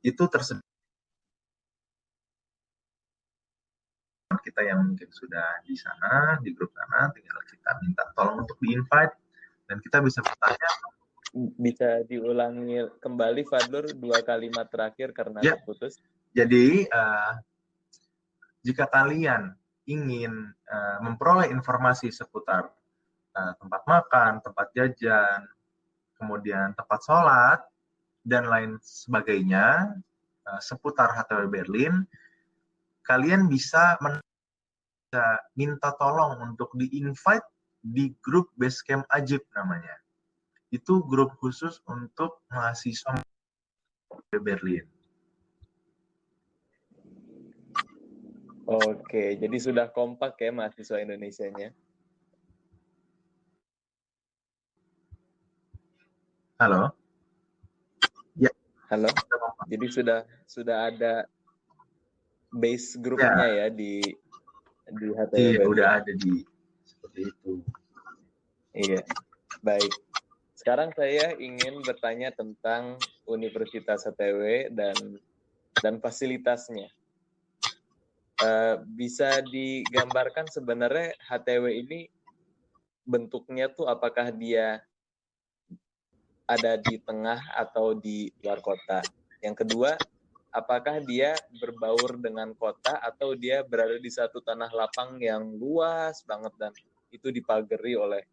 itu tersedia. Kita yang mungkin sudah di sana, di grup sana, tinggal kita minta tolong untuk di-invite dan kita bisa bertanya.
Bisa diulangi kembali Fadlur 2 kalimat terakhir karena
Ya.
terputus.
Jadi jika kalian ingin memperoleh informasi seputar tempat makan, tempat jajan, kemudian tempat sholat, dan lain sebagainya seputar HTW Berlin, kalian bisa minta tolong untuk di-invite di grup Basecamp Ajib namanya. Itu grup khusus untuk mahasiswa Berlin.
Oke, jadi sudah kompak ya mahasiswa Indonesianya.
Halo? Ya.
Halo? Jadi sudah ada base grupnya ya di HTW
Berlin.
Berlin.
Udah ada di seperti itu.
Iya, baik. Sekarang saya ingin bertanya tentang Universitas HTW dan fasilitasnya. Bisa digambarkan sebenarnya HTW ini bentuknya tuh apakah dia ada di tengah atau di luar kota? Yang kedua, apakah dia berbaur dengan kota atau dia berada di satu tanah lapang yang luas banget dan itu dipagari oleh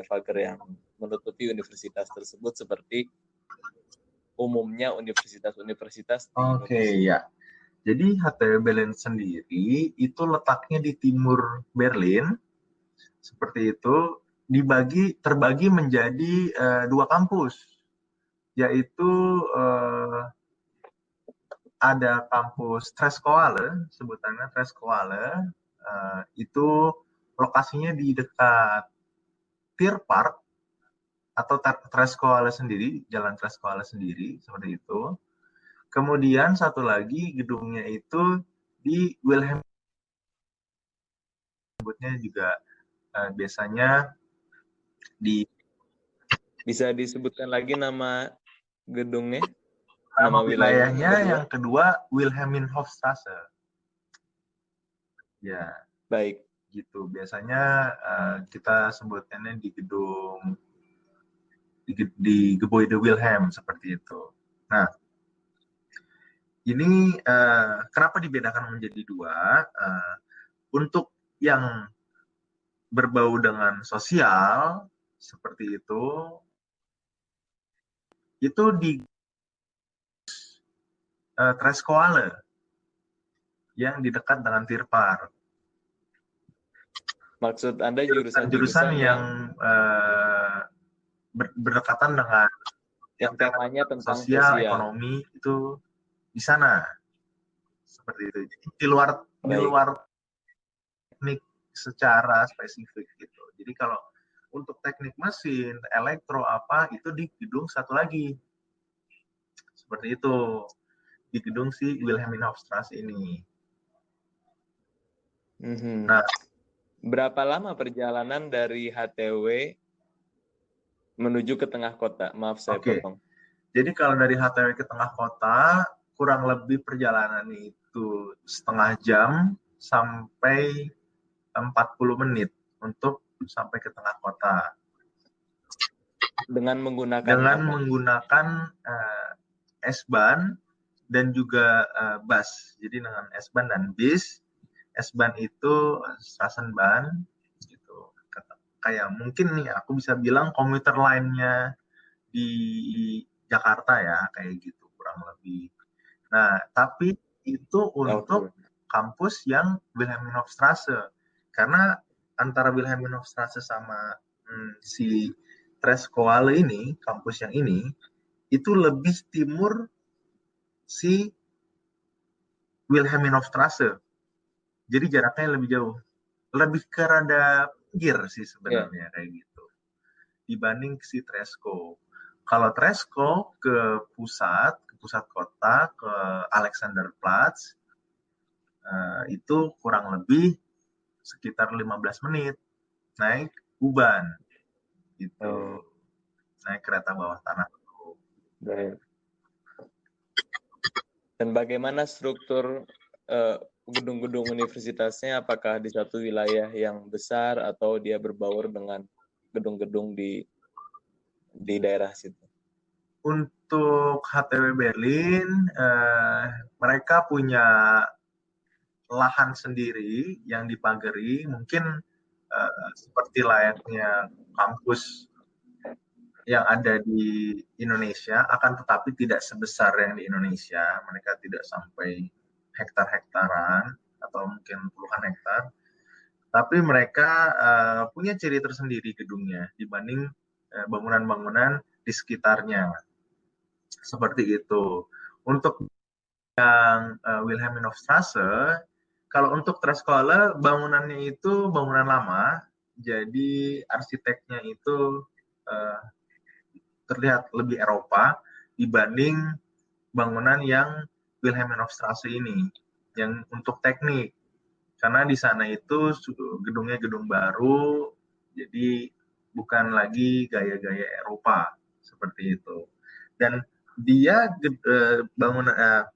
pagar yang menutupi universitas tersebut seperti umumnya universitas-universitas di Indonesia.
Oke, ya. Jadi HTW Berlin sendiri itu letaknya di timur Berlin, seperti itu, terbagi menjadi 2 kampus, yaitu ada kampus Treskoale, sebutannya Treskoale, itu lokasinya di dekat Tierpark atau Treskoale sendiri, jalan Treskoale sendiri, seperti itu. Kemudian satu lagi gedungnya itu di Wilhelm, sebutnya juga biasanya di.
Bisa disebutkan lagi nama gedungnya?
Nama wilayahnya yang kedua Wilhelminhofstrasse. Ya.
Baik.
Gitu. Biasanya kita sebutnya di Gebäude Wilhelm seperti itu. Nah, ini kenapa dibedakan menjadi 2? Untuk yang berbau dengan sosial seperti itu di Treskoale yang di dekat dengan Tierpark.
Maksud Anda
jurusan yang berdekatan dengan
yang temanya tentang
sosial, ekonomi itu di sana. Seperti itu. Jadi di luar teknik secara spesifik gitu. Jadi kalau untuk teknik mesin, elektro apa itu di gedung satu lagi. Seperti itu. Di gedung si Wilhelminhofstrasse ini.
Nah, berapa lama perjalanan dari HTW menuju ke tengah kota? Maaf saya potong.
Jadi kalau dari HTW ke tengah kota kurang lebih perjalanan itu setengah jam sampai 40 menit untuk sampai ke tengah kota.
Dengan menggunakan
S-Bahn dan juga bus. Jadi dengan S-Bahn dan bis. S-Bahn itu Straßenbahn gitu. Kayak mungkin nih aku bisa bilang komuter line-nya di Jakarta ya, kayak gitu kurang lebih. Nah, tapi itu untuk kampus yang Wilhelminhofstrasse. Karena antara Wilhelminhofstrasse sama si Trescoale ini, kampus yang ini, itu lebih timur si Wilhelminstraße. Jadi jaraknya lebih jauh. Lebih ke rada pinggir sih sebenarnya kayak gitu. Dibanding si Tresco. Kalau Tresco ke pusat kota, ke Alexanderplatz, itu kurang lebih sekitar 15 menit naik U-Bahn gitu. Naik kereta bawah tanah.
Baik. Dan bagaimana struktur gedung-gedung universitasnya? Apakah di satu wilayah yang besar atau dia berbaur dengan gedung-gedung di daerah situ?
Untuk HTW Berlin, mereka punya lahan sendiri yang dipagari, mungkin seperti layaknya kampus yang ada di Indonesia, akan tetapi tidak sebesar yang di Indonesia. Mereka tidak sampai hektar-hektaran atau mungkin puluhan hektar, tapi mereka punya ciri tersendiri gedungnya dibanding bangunan-bangunan di sekitarnya. Seperti itu. Untuk yang Wilhelminstraße, kalau untuk Trescolle, bangunannya itu bangunan lama, jadi arsiteknya itu terlihat lebih Eropa dibanding bangunan yang Wilhelminstraße ini, yang untuk teknik. Karena di sana itu gedungnya gedung baru, jadi bukan lagi gaya-gaya Eropa seperti itu. Dan dia bangunan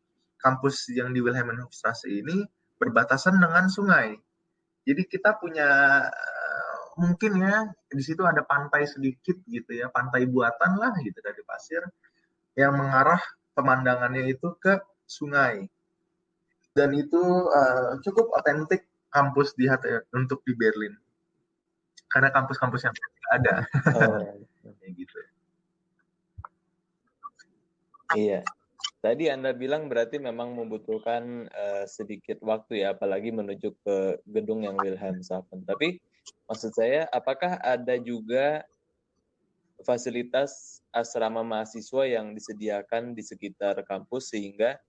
kampus yang di Wilhelminstraße ini berbatasan dengan sungai. Jadi kita punya mungkin ya di situ ada pantai sedikit gitu ya, pantai buatan lah gitu dari pasir yang mengarah pemandangannya itu ke sungai. Dan itu cukup otentik kampus untuk di Berlin. Karena kampus-kampus yang tidak ada. Gitu.
Iya. Tadi Anda bilang berarti memang membutuhkan sedikit waktu ya, apalagi menuju ke gedung yang Wilhelmshaven. Tapi maksud saya, apakah ada juga fasilitas asrama mahasiswa yang disediakan di sekitar kampus sehingga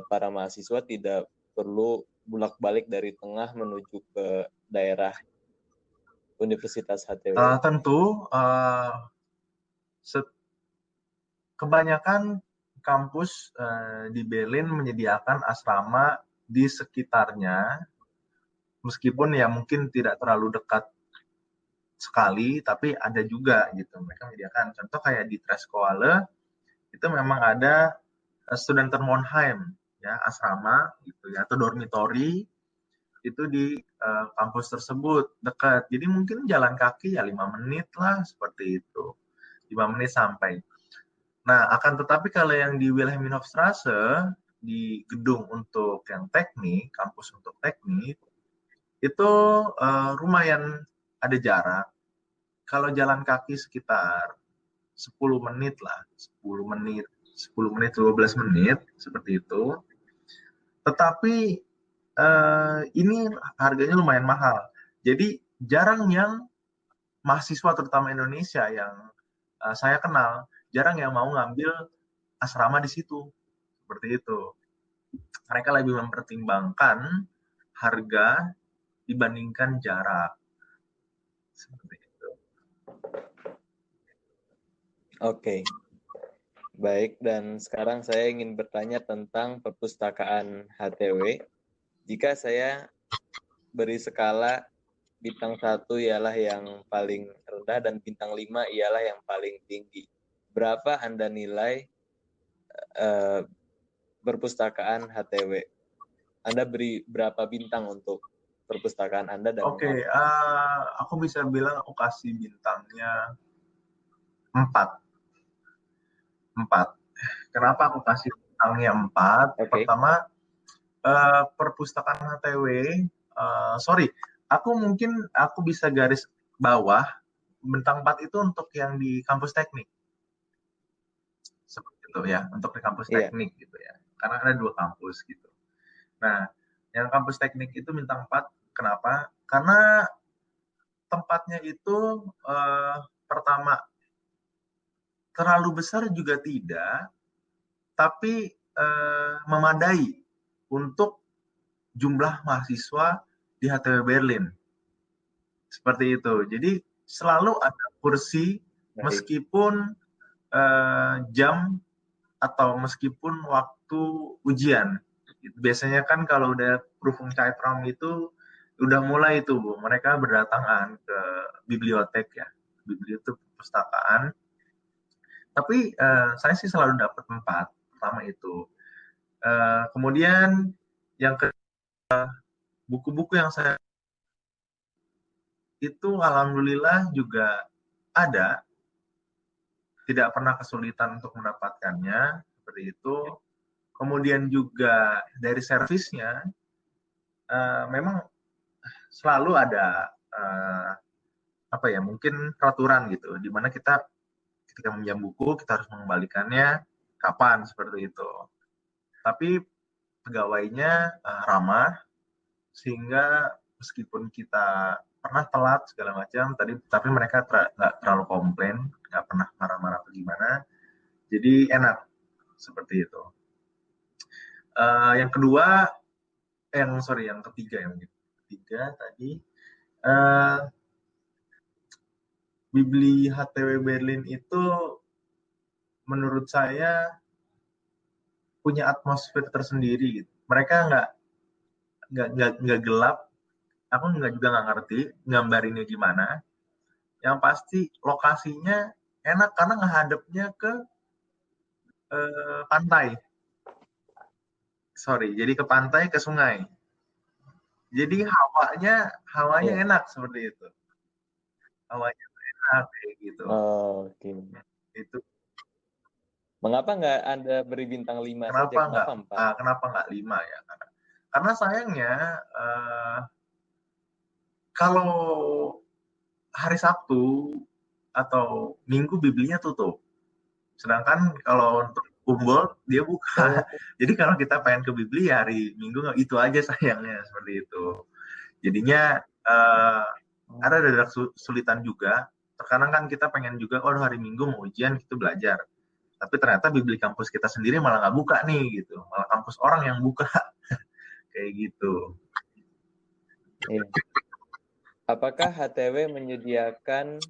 para mahasiswa tidak perlu bolak-balik dari tengah menuju ke daerah Universitas HTW?
Tentu, kebanyakan kampus di Berlin menyediakan asrama di sekitarnya, meskipun ya mungkin tidak terlalu dekat sekali, tapi ada juga gitu mereka menyediakan. Contoh kayak di Trescoale itu memang ada Studentenwohnheim ya, asrama gitu ya, atau dormitory itu di kampus tersebut dekat. Jadi mungkin jalan kaki ya 5 menit lah seperti itu. 5 menit sampai. Nah, akan tetapi kalau yang di Wilhelminstraße di gedung untuk yang teknik, kampus untuk teknik itu lumayan ada jarak. Kalau jalan kaki sekitar 10 menit lah, 10 menit, 12 menit seperti itu. Tetapi ini harganya lumayan mahal. Jadi jarang yang mahasiswa terutama Indonesia yang saya kenal, jarang yang mau ngambil asrama di situ. Seperti itu. Mereka lebih mempertimbangkan harga dibandingkan jarak. Seperti itu.
Oke. Baik, dan sekarang saya ingin bertanya tentang perpustakaan HTW. Jika saya beri skala bintang 1 ialah yang paling rendah dan bintang 5 ialah yang paling tinggi, berapa Anda nilai perpustakaan HTW? Anda beri berapa bintang untuk perpustakaan Anda? Dan
Oke, aku bisa bilang aku kasih bintangnya 4. Kenapa aku kasih bintangnya 4?
Okay.
Pertama, perpustakaan HTW, aku bisa garis bawah, bintang 4 itu untuk yang di kampus teknik. Seperti itu ya, untuk di kampus teknik gitu ya. Karena ada 2 kampus gitu. Nah, yang kampus teknik itu bintang 4, kenapa? Karena tempatnya itu pertama terlalu besar juga tidak, tapi memadai untuk jumlah mahasiswa di HTW Berlin. Seperti itu. Jadi selalu ada kursi meskipun jam atau meskipun waktu ujian. Biasanya kan kalau udah Prüfungszeitraum itu udah mulai itu Bu, mereka berdatangan ke bibliotek ya, bibliotek perpustakaan. Tapi saya sih selalu dapat tempat pertama itu. Kemudian yang ke buku-buku yang saya itu alhamdulillah juga ada, tidak pernah kesulitan untuk mendapatkannya seperti itu. Kemudian juga dari servisnya memang selalu ada apa ya, mungkin peraturan gitu, di mana kita ketika meminjam buku kita harus mengembalikannya kapan seperti itu. Tapi pegawainya ramah, sehingga meskipun kita pernah telat segala macam, tapi mereka nggak terlalu komplain, nggak pernah marah-marah atau gimana. Jadi enak seperti itu. Yang kedua, yang ketiga tadi, Bibli HTW Berlin itu menurut saya punya atmosfer tersendiri gitu. Mereka nggak gelap. Aku juga nggak ngerti gambarinnya gimana. Yang pasti lokasinya enak karena ngehadapnya ke pantai. Jadi ke pantai, ke sungai. Jadi hawanya enak seperti itu. Hawanya enak kayak gitu.
Oke.
Itu.
Mengapa nggak Anda beri bintang 5 saja? Kenapa 4?
Kenapa nggak 5 ya? Karena sayangnya kalau hari Sabtu atau Minggu Biblinya tutup. Sedangkan kalau untuk Humboldt dia buka. Jadi kalau kita pengen ke Bibli hari Minggu itu aja sayangnya seperti itu. Jadinya ada kesulitan juga. Terkadang kan kita pengen juga hari Minggu mau ujian gitu belajar. Tapi ternyata Bibli kampus kita sendiri malah nggak buka nih gitu. Malah kampus orang yang buka. Kayak gitu.
Iya. Apakah HTW menyediakan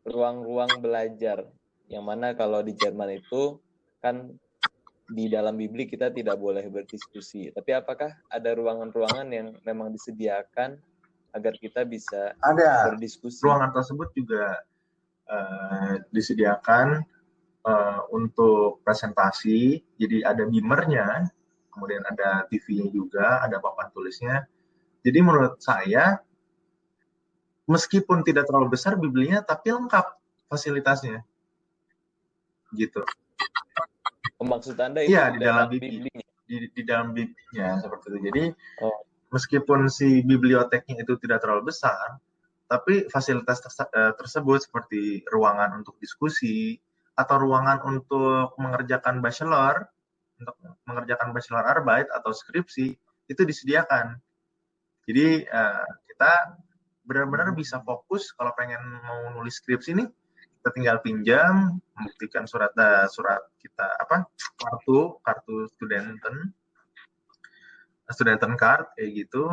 ruang-ruang belajar? Yang mana kalau di Jerman itu kan di dalam Bibli kita tidak boleh berdiskusi. Tapi apakah ada ruangan-ruangan yang memang disediakan agar kita bisa berdiskusi?
Ruangan tersebut juga disediakan untuk presentasi. Jadi ada beamernya, kemudian ada TV-nya juga, ada papan tulisnya. Jadi menurut saya, meskipun tidak terlalu besar Biblinya, tapi lengkap fasilitasnya. Gitu.
Maksud Anda itu
di dalam Biblinya? Di dalam Biblinya, seperti itu. Jadi, meskipun si biblioteknya itu tidak terlalu besar, tapi fasilitas tersebut seperti ruangan untuk diskusi, atau ruangan untuk mengerjakan bachelor arbeit atau skripsi, itu disediakan. Jadi kita benar-benar bisa fokus kalau pengen mau nulis skripsi nih, kita tinggal pinjam, membuktikan surat kita kartu studenten card kayak gitu.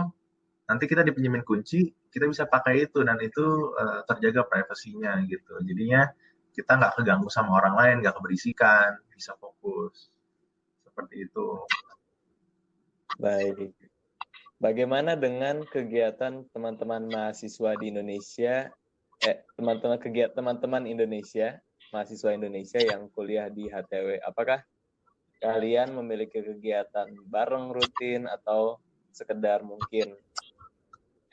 Nanti kita dipinjemin kunci, kita bisa pakai itu dan itu terjaga privasinya gitu. Jadinya kita nggak keganggu sama orang lain, nggak keberisikan, bisa fokus seperti itu.
Baik. Bagaimana dengan kegiatan teman-teman mahasiswa di Indonesia, teman-teman Indonesia, mahasiswa Indonesia yang kuliah di HTW? Apakah kalian memiliki kegiatan bareng rutin atau sekedar mungkin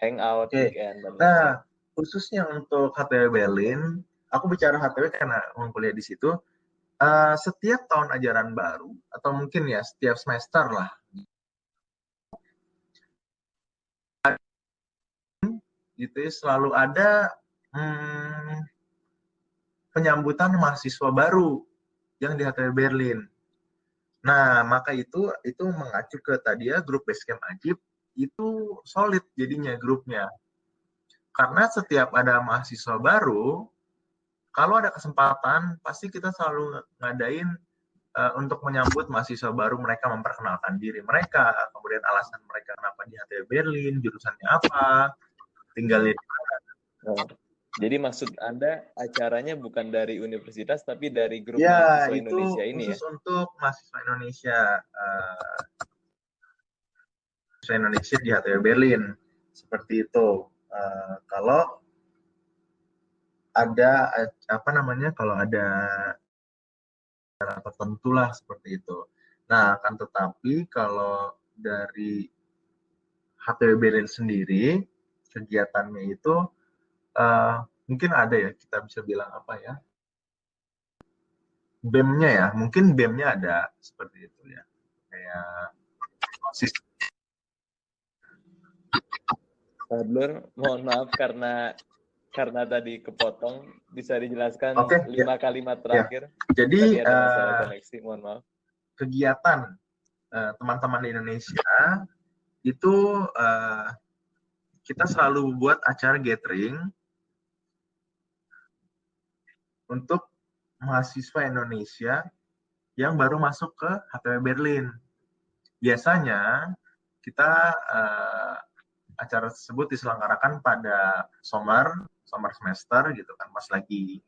hangout weekend?
Nah, khususnya untuk HTW Berlin, aku bicara HTW karena kuliah di situ. Setiap tahun ajaran baru atau mungkin ya setiap semester lah, gitu ya, selalu ada penyambutan mahasiswa baru yang di HTW Berlin. Nah, maka itu mengacu ke tadi ya, grup Basecamp Ajib itu solid jadinya grupnya. Karena setiap ada mahasiswa baru, kalau ada kesempatan pasti kita selalu ngadain untuk menyambut mahasiswa baru, mereka memperkenalkan diri mereka, kemudian alasan mereka kenapa di HTW Berlin, jurusannya apa, tinggalnya di mana.
Oh. Jadi maksud Anda acaranya bukan dari universitas tapi dari grup
Ya,
mahasiswa
itu
Indonesia ini ya?
khusus untuk mahasiswa Indonesia, di HTW Berlin, seperti itu. Kalau ada kalau ada acara tertentu lah seperti itu. Nah, akan tetapi kalau dari HTW Berlin sendiri, kegiatannya itu mungkin ada ya, kita bisa bilang apa ya, BEM-nya ya, mungkin BEM-nya ada seperti itu ya, kayak sistem.
Blur, mohon maaf karena tadi kepotong, bisa dijelaskan
Oke,
5 kalimat terakhir.
Jadi
Tadi ada masalah koneksi, mohon maaf.
kegiatan teman-teman di Indonesia itu kita selalu buat acara gathering untuk mahasiswa Indonesia yang baru masuk ke HTW Berlin. Biasanya kita acara tersebut diselenggarakan pada summer semester gitu kan, pas lagi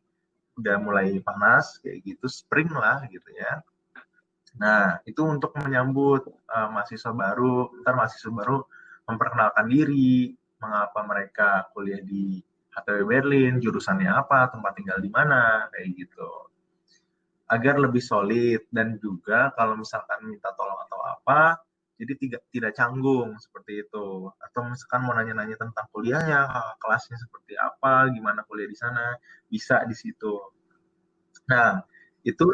udah mulai panas kayak gitu, spring lah gitu ya. Nah, itu untuk menyambut mahasiswa baru, ntar mahasiswa baru memperkenalkan diri, mengapa mereka kuliah di HTW Berlin, jurusannya apa, tempat tinggal di mana, kayak gitu. Agar lebih solid, dan juga kalau misalkan minta tolong atau apa, jadi tidak canggung seperti itu. Atau misalkan mau nanya-nanya tentang kuliahnya, kelasnya seperti apa, gimana kuliah di sana, bisa di situ. Nah, itu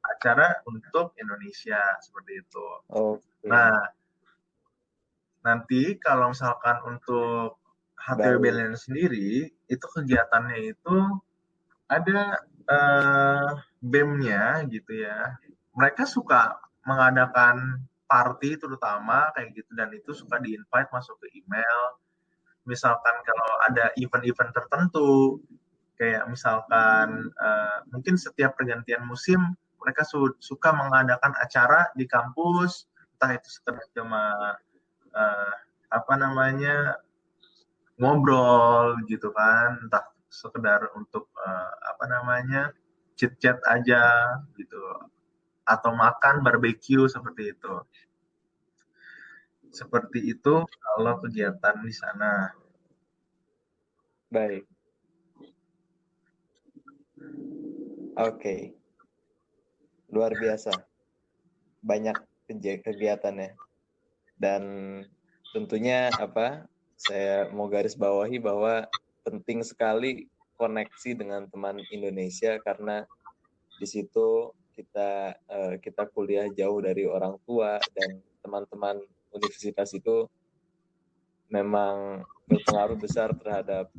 acara untuk Indonesia seperti itu.
Okay.
Nah, nanti kalau misalkan untuk HTW Berlin sendiri, itu kegiatannya itu ada BEM-nya gitu ya. Mereka suka mengadakan party terutama kayak gitu, dan itu suka di-invite masuk ke email. Misalkan kalau ada event-event tertentu, kayak misalkan mungkin setiap pergantian musim mereka suka mengadakan acara di kampus, entah itu sekedar cuma ngobrol gitu kan, entah sekedar untuk chit-chat aja gitu, atau makan barbecue seperti itu. Seperti itu kalau kegiatan di sana.
Baik. Oke. Luar biasa. Banyak kegiatannya. Dan tentunya saya mau garis bawahi bahwa penting sekali koneksi dengan teman Indonesia, karena di situ kita kuliah jauh dari orang tua, dan teman-teman universitas itu memang berpengaruh besar terhadap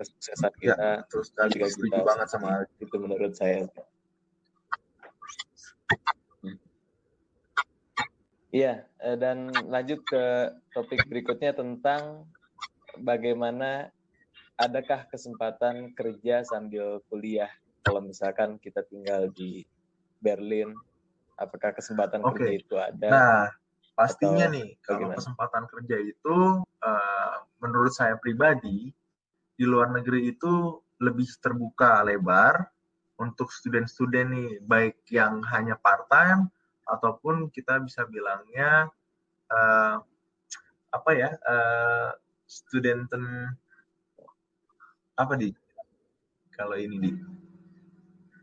kesuksesan kita.
Ya, terus sekali setuju banget sama
itu menurut saya. Iya, dan lanjut ke topik berikutnya tentang bagaimana, adakah kesempatan kerja sambil kuliah kalau misalkan kita tinggal di Berlin? Apakah kesempatan kerja itu ada?
Nah, pastinya nih, kalau kesempatan kerja itu menurut saya pribadi di luar negeri itu lebih terbuka lebar untuk student-student nih, baik yang hanya part-time ataupun kita bisa bilangnya studenten apa di kalau ini di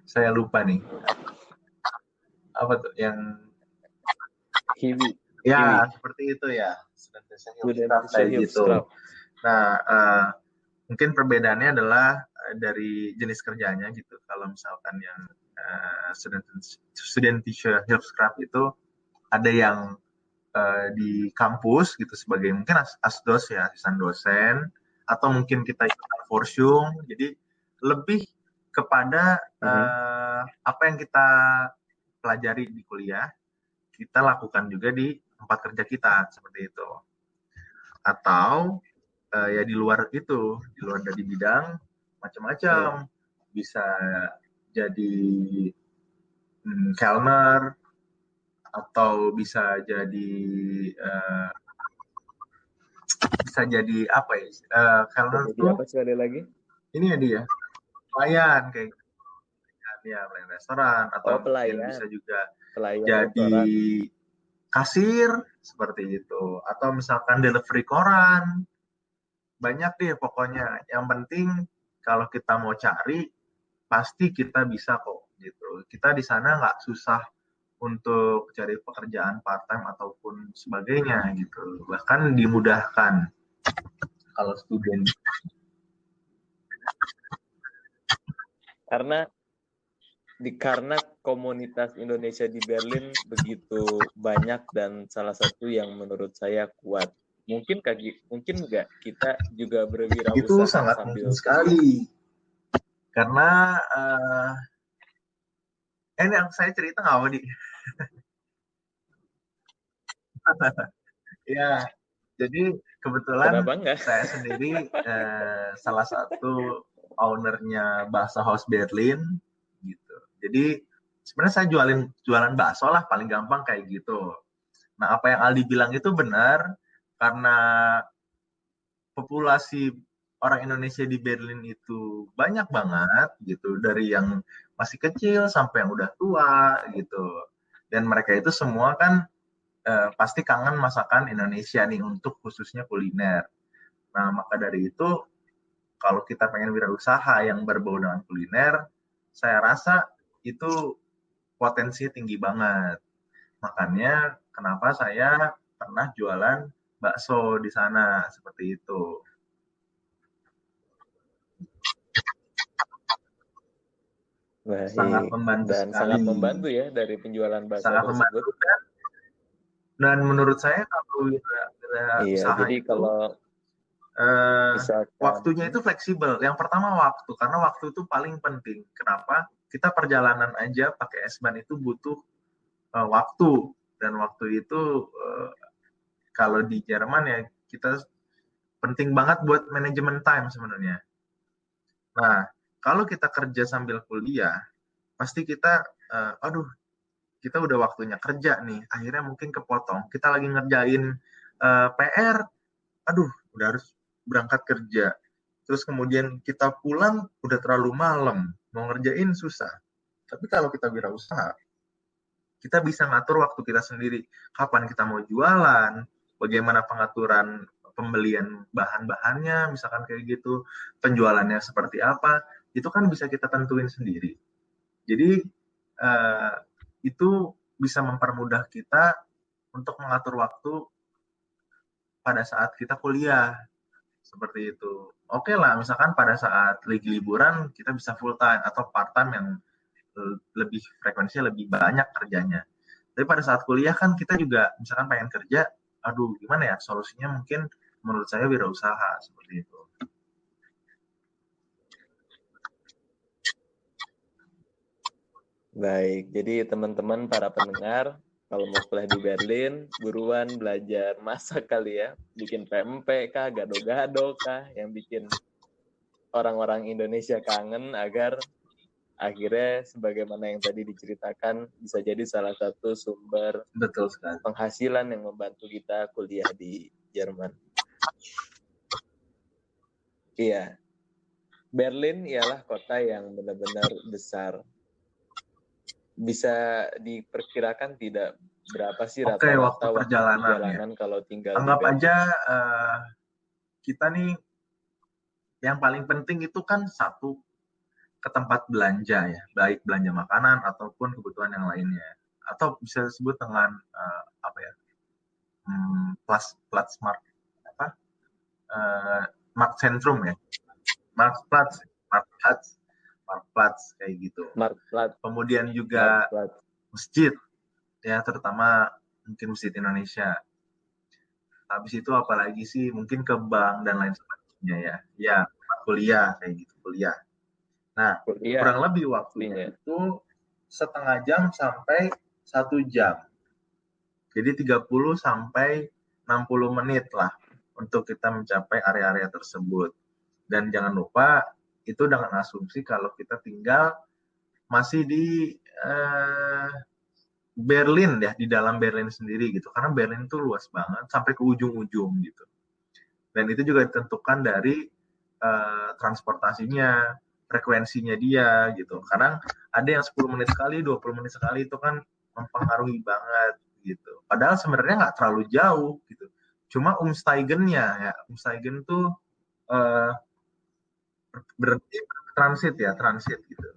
saya lupa nih, apa tuh yang
Hiwi.
Ya, seperti itu ya, kayak gitu. Nah, mungkin perbedaannya adalah dari jenis kerjanya gitu. Kalau misalkan yang student teacher Hilfskraft itu ada yang di kampus gitu sebagai mungkin asdos ya, asisten dosen, atau mungkin kita ikutan Forsyung. Jadi lebih kepada apa yang kita pelajari di kuliah kita lakukan juga di tempat kerja kita seperti itu. Atau ya di luar dari bidang macam-macam. Bisa jadi kelner, atau bisa jadi apa ya? Kelner
Jadi
tuh
apa sekali lagi?
ini ya dia pelayan kayak ya, pelayan restoran, atau mungkin
Pelayan.
bisa juga
Pelayan
jadi
restoran.
kasir seperti itu, atau misalkan delivery koran. Banyak deh pokoknya. Yang penting kalau kita mau cari, pasti kita bisa kok gitu. Kita di sana nggak susah untuk cari pekerjaan part time ataupun sebagainya gitu. Bahkan dimudahkan kalau student.
Karena komunitas Indonesia di Berlin begitu banyak dan salah satu yang menurut saya kuat. Mungkin nggak kita juga berwirausaha
Itu sangat
sambil
mungkin sekali. Karena ini yang saya cerita nggak apa, Di? Ya, jadi kebetulan saya sendiri salah satu ownernya Bakso House Berlin gitu. Jadi sebenarnya saya jualan bakso lah, paling gampang kayak gitu. Nah, apa yang Aldi bilang itu benar, karena populasi orang Indonesia di Berlin itu banyak banget gitu, dari yang masih kecil sampai yang udah tua gitu. Dan mereka itu semua kan pasti kangen masakan Indonesia nih, untuk khususnya kuliner. Nah, maka dari itu kalau kita pengen wirausaha yang berbau dengan kuliner, saya rasa itu potensinya tinggi banget. Makanya kenapa saya pernah jualan bakso di sana seperti itu.
Baik.
Sangat membantu
dan
sekali.
sangat membantu ya dari penjualan bakso
sangat
tersebut.
Membantu, dan menurut saya kalau
iya,
usaha
jadi
itu
kalau
waktunya itu fleksibel. Yang pertama waktu, karena waktu itu paling penting. Kenapa? Kita perjalanan aja pakai S-Bahn itu butuh waktu, dan waktu itu kalau di Jerman ya kita penting banget buat manajemen time sebenarnya. Nah, kalau kita kerja sambil kuliah, pasti kita kita udah waktunya kerja nih, akhirnya mungkin kepotong. Kita lagi ngerjain PR, udah harus berangkat kerja. Terus kemudian kita pulang udah terlalu malam, mau ngerjain susah. Tapi kalau kita wirausaha, kita bisa ngatur waktu kita sendiri. Kapan kita mau jualan, bagaimana pengaturan pembelian bahan-bahannya, misalkan kayak gitu, penjualannya seperti apa, itu kan bisa kita tentuin sendiri. Jadi itu bisa mempermudah kita untuk mengatur waktu pada saat kita kuliah, seperti itu. Oke lah, misalkan pada saat lagi liburan kita bisa full time atau part time yang lebih frekuensinya lebih banyak kerjanya. Tapi pada saat kuliah kan kita juga misalkan pengen kerja, gimana ya solusinya? Mungkin menurut saya wirausaha seperti itu.
Baik, jadi teman-teman para pendengar, kalau mau kuliah di Berlin, buruan belajar masak kali ya. Bikin pempek kah, gado-gado kah, yang bikin orang-orang Indonesia kangen, agar akhirnya sebagaimana yang tadi diceritakan bisa jadi salah satu sumber
Betul sekali.
penghasilan yang membantu kita kuliah di Jerman. Iya, Berlin ialah kota yang benar-benar besar. Bisa diperkirakan tidak berapa sih rata-rata waktu perjalanan ya, kalau tinggal
anggap
di Berlin?
Aja kita nih yang paling penting itu kan satu, ke tempat belanja ya, baik belanja makanan ataupun kebutuhan yang lainnya, atau bisa disebut dengan Platzmarkt, Marktzentrum ya, Marktplatz kayak gitu. Kemudian juga masjid ya, terutama mungkin masjid Indonesia. Habis itu apalagi sih, mungkin ke bank dan lain sebagainya ya kuliah kayak gitu, kuliah. Nah, kurang lebih waktunya itu setengah jam sampai 1 jam. Jadi 30 sampai 60 menit lah untuk kita mencapai area-area tersebut. Dan jangan lupa itu dengan asumsi kalau kita tinggal masih di Berlin ya, di dalam Berlin sendiri gitu. Karena Berlin itu luas banget sampai ke ujung-ujung gitu. Dan itu juga ditentukan dari transportasinya, frekuensinya dia gitu. Kadang ada yang 10 menit sekali, 20 menit sekali, itu kan mempengaruhi banget gitu. Padahal sebenarnya nggak terlalu jauh gitu. Cuma Umsteigen-nya ya, Umsteigen tuh berarti transit gitu.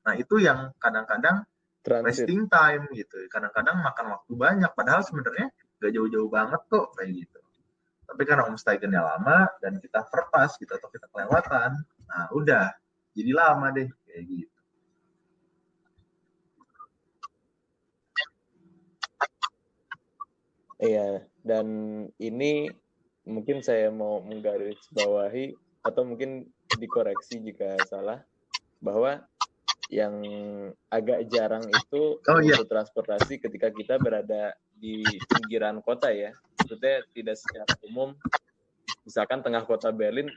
Nah, itu yang kadang-kadang
Transit.
wasting time gitu. Kadang-kadang makan waktu banyak, padahal sebenarnya nggak jauh-jauh banget kok kayak gitu. Tapi karena Umsteigen-nya lama dan kita verpas gitu atau kita kelewatan, nah udah jadi lama deh kayak gitu.
Iya, dan ini mungkin saya mau menggarisbawahi atau mungkin dikoreksi jika salah, bahwa yang agak jarang itu rute transportasi ketika kita berada di pinggiran kota ya. Maksudnya tidak secara umum, misalkan tengah kota Berlin,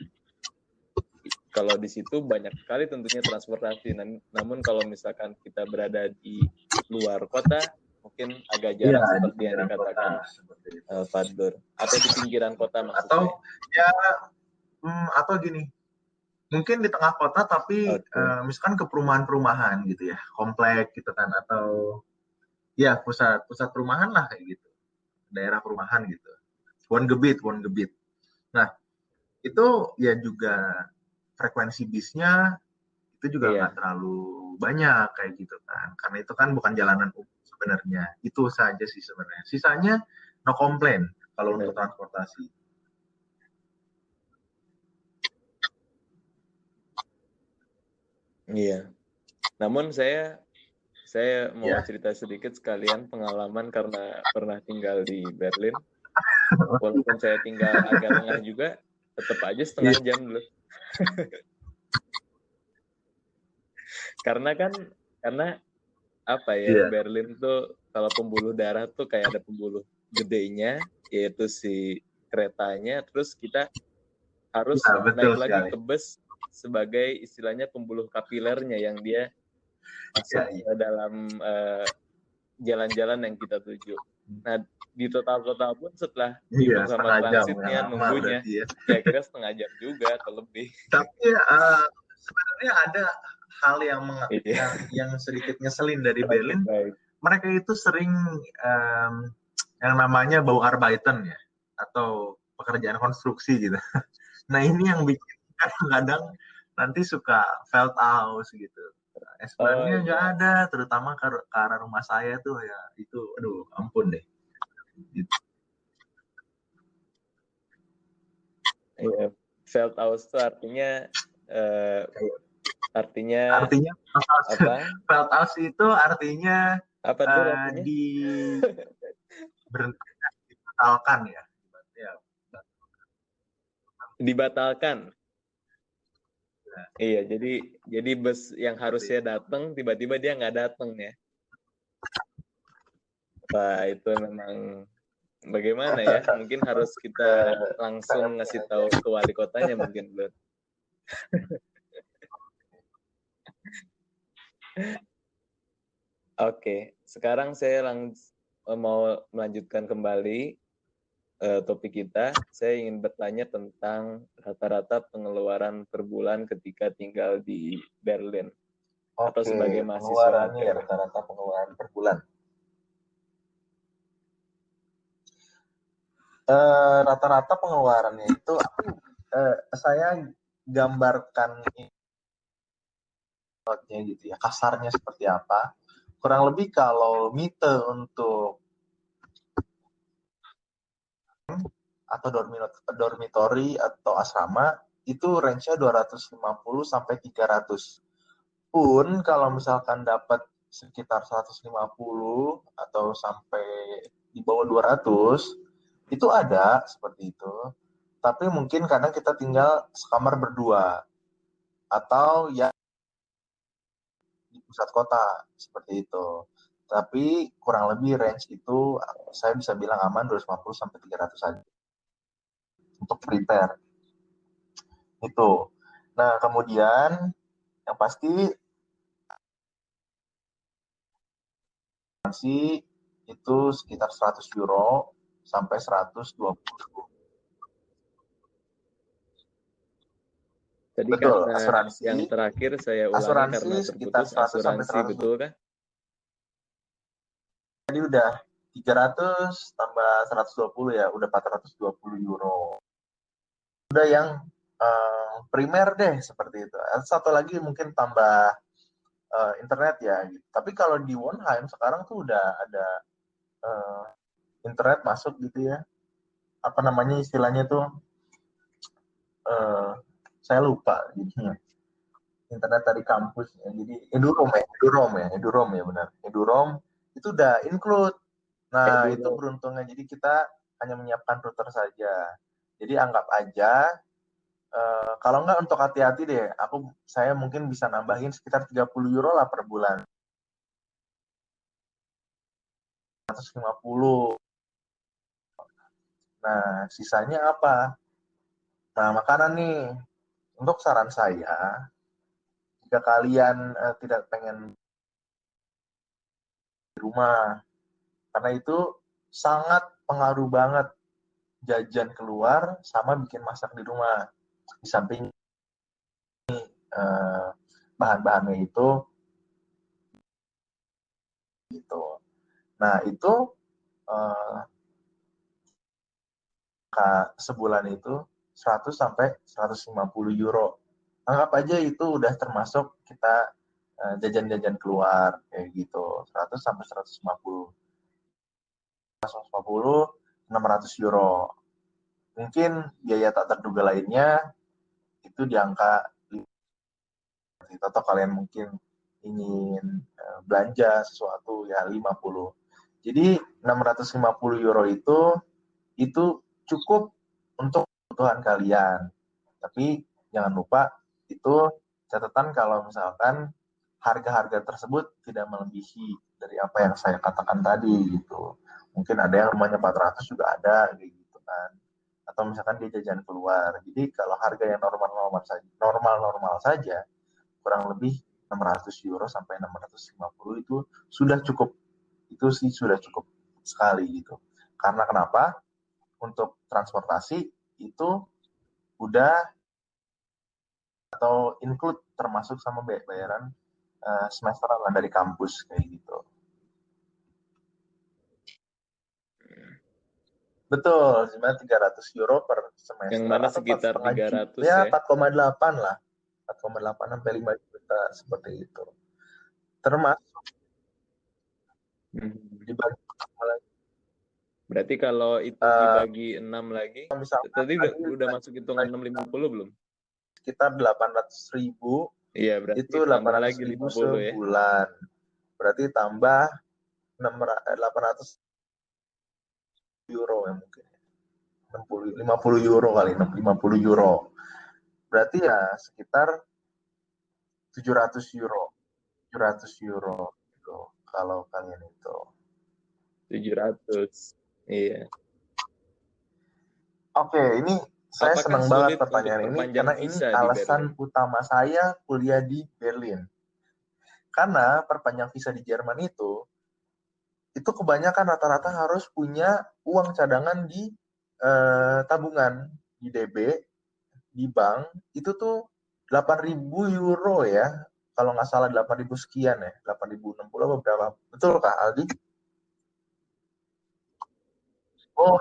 kalau di situ banyak sekali tentunya transportasi. Namun kalau misalkan kita berada di luar kota, mungkin agak jarang seperti yang dikatakan Fadlur. Atau di pinggiran kota maksudnya.
Atau gini, mungkin di tengah kota tapi misalkan ke perumahan-perumahan gitu ya, komplek gitu kan, atau ya pusat perumahan lah kayak gitu, daerah perumahan gitu, Wohngebiet. Nah itu ya juga frekuensi bisnya itu juga nggak terlalu banyak kayak gitu kan, karena itu kan bukan jalanan umum sebenarnya. Itu saja sih sebenarnya, sisanya no complain kalau untuk transportasi.
Iya. Namun saya mau cerita sedikit sekalian pengalaman karena pernah tinggal di Berlin. Walaupun saya tinggal agak tengah juga, tetap aja setengah jam dulu. karena apa ya, Berlin tuh kalau pembuluh darah tuh kayak ada pembuluh gedenya, yaitu si keretanya, terus kita harus naik lagi ke bus sebagai istilahnya pembuluh kapilernya yang dia masuk ke dalam jalan-jalan yang kita tuju. Nah, di total pun setelah dihitung sama transitnya, nunggunya, kira-kira setengah jam juga atau lebih.
Tapi sebenarnya ada hal yang sedikit ngeselin dari Berlin. Mereka itu sering yang namanya bau arbeiten ya, atau pekerjaan konstruksi gitu. Nah ini yang bikin kadang-kadang nanti suka felt out gitu. S-Bahn-nya nggak ada, terutama ke arah rumah saya tuh ya, itu aduh ampun deh. Gitu.
Iya, felt out itu artinya
apa? Felt out itu artinya
apa tuh artinya?
dibatalkan ya.
Dibatalkan. Nah. Iya, jadi bus yang harusnya datang tiba-tiba dia nggak datang ya. Wah, itu memang bagaimana ya? Mungkin harus kita langsung ngasih tahu ke wali kotanya mungkin, Bro. Oke, sekarang saya mau melanjutkan kembali topik kita. Saya ingin bertanya tentang rata-rata pengeluaran per bulan ketika tinggal di Berlin. Atau sebagai mahasiswa.
Ya, rata-rata pengeluaran per bulan. Rata-rata pengeluarannya itu saya gambarkan gitu ya, kasarnya seperti apa. Kurang lebih kalau mite untuk atau dormitory atau asrama itu range-nya 250 sampai 300. Pun kalau misalkan dapat sekitar 150 atau sampai di bawah 200 itu ada seperti itu. Tapi mungkin kadang kita tinggal sekamar berdua atau ya di pusat kota seperti itu. Tapi kurang lebih range itu saya bisa bilang aman 250 sampai 300 aja. untuk prepare. Itu. Nah, kemudian yang pasti itu sekitar 100 euro sampai 120.
Tadi
Betul,
kata
asuransi.
yang terakhir saya ulangi
Asuransi
karena
sekitar
terputus,
100 sampai
asuransi
100.
betul kah?
Jadi udah 300 tambah 120 ya, udah 420 euro. Udah yang primer deh seperti itu. Satu lagi mungkin tambah internet ya. Gitu. Tapi kalau di Wonheim sekarang tuh udah ada internet masuk gitu ya. Apa namanya istilahnya tuh? Saya lupa jadinya. Internet dari kampus ya. Jadi Edurom ya benar. Edurom itu udah include. Nah, itu beruntungnya. Jadi kita hanya menyiapkan router saja. Jadi anggap aja kalau nggak untuk hati-hati deh, saya mungkin bisa nambahin sekitar 30 euro lah per bulan. 150. Nah, sisanya apa? Nah, makanan nih. Untuk saran saya, jika kalian tidak pengen di rumah, karena itu sangat pengaruh banget jajan keluar sama bikin masak di rumah. Di samping bahan-bahannya itu gitu. Nah, itu sebulan itu 100 sampai 150 euro. Anggap aja itu udah termasuk kita jajan-jajan keluar kayak gitu. 100 sampai 150. 150 600 euro. Mungkin biaya tak terduga lainnya itu di angka atau kalian mungkin ingin belanja sesuatu ya 50. Jadi 650 euro itu cukup untuk kebutuhan kalian. Tapi jangan lupa itu catatan kalau misalkan harga-harga tersebut tidak melebihi dari apa yang saya katakan tadi gitu. Mungkin ada yang rumahnya 400 juga ada kayak gitu kan. Atau misalkan dia jajan keluar. Jadi kalau harga yang normal-normal saja kurang lebih 600 euro sampai 650 itu sudah cukup. Itu sih sudah cukup sekali gitu. Karena kenapa? Untuk transportasi itu udah atau include termasuk sama bayaran semesteran lah dari kampus kayak gitu. Betul, sebenarnya 300 euro per semester.
Yang mana
atau
sekitar 300
ya.
ya.
4,8 lah. 4,8 sampai 5 juta seperti itu. Termasuk dibagi.
Berarti kalau itu dibagi 6 lagi, tadi udah masuk hitungan 650 belum?
Sekitar 800.000.
Iya, berarti
itu 800.000 sebulan. Ya. Berarti tambah 800 euro ya mungkin. 50 euro kali, 50 euro. Berarti ya sekitar 700 euro. 700 euro gitu, kalau kalian itu.
700. Iya.
Oke, ini saya senang banget pertanyaan ini karena ini alasan utama saya kuliah di Berlin. Karena perpanjang visa di Jerman itu kebanyakan rata-rata harus punya uang cadangan di tabungan di DB, di bank, itu tuh 8.000 euro ya. Kalau nggak salah 8.000 sekian ya. 8.060 apa berapa? Betul Kak Aldi? Oh,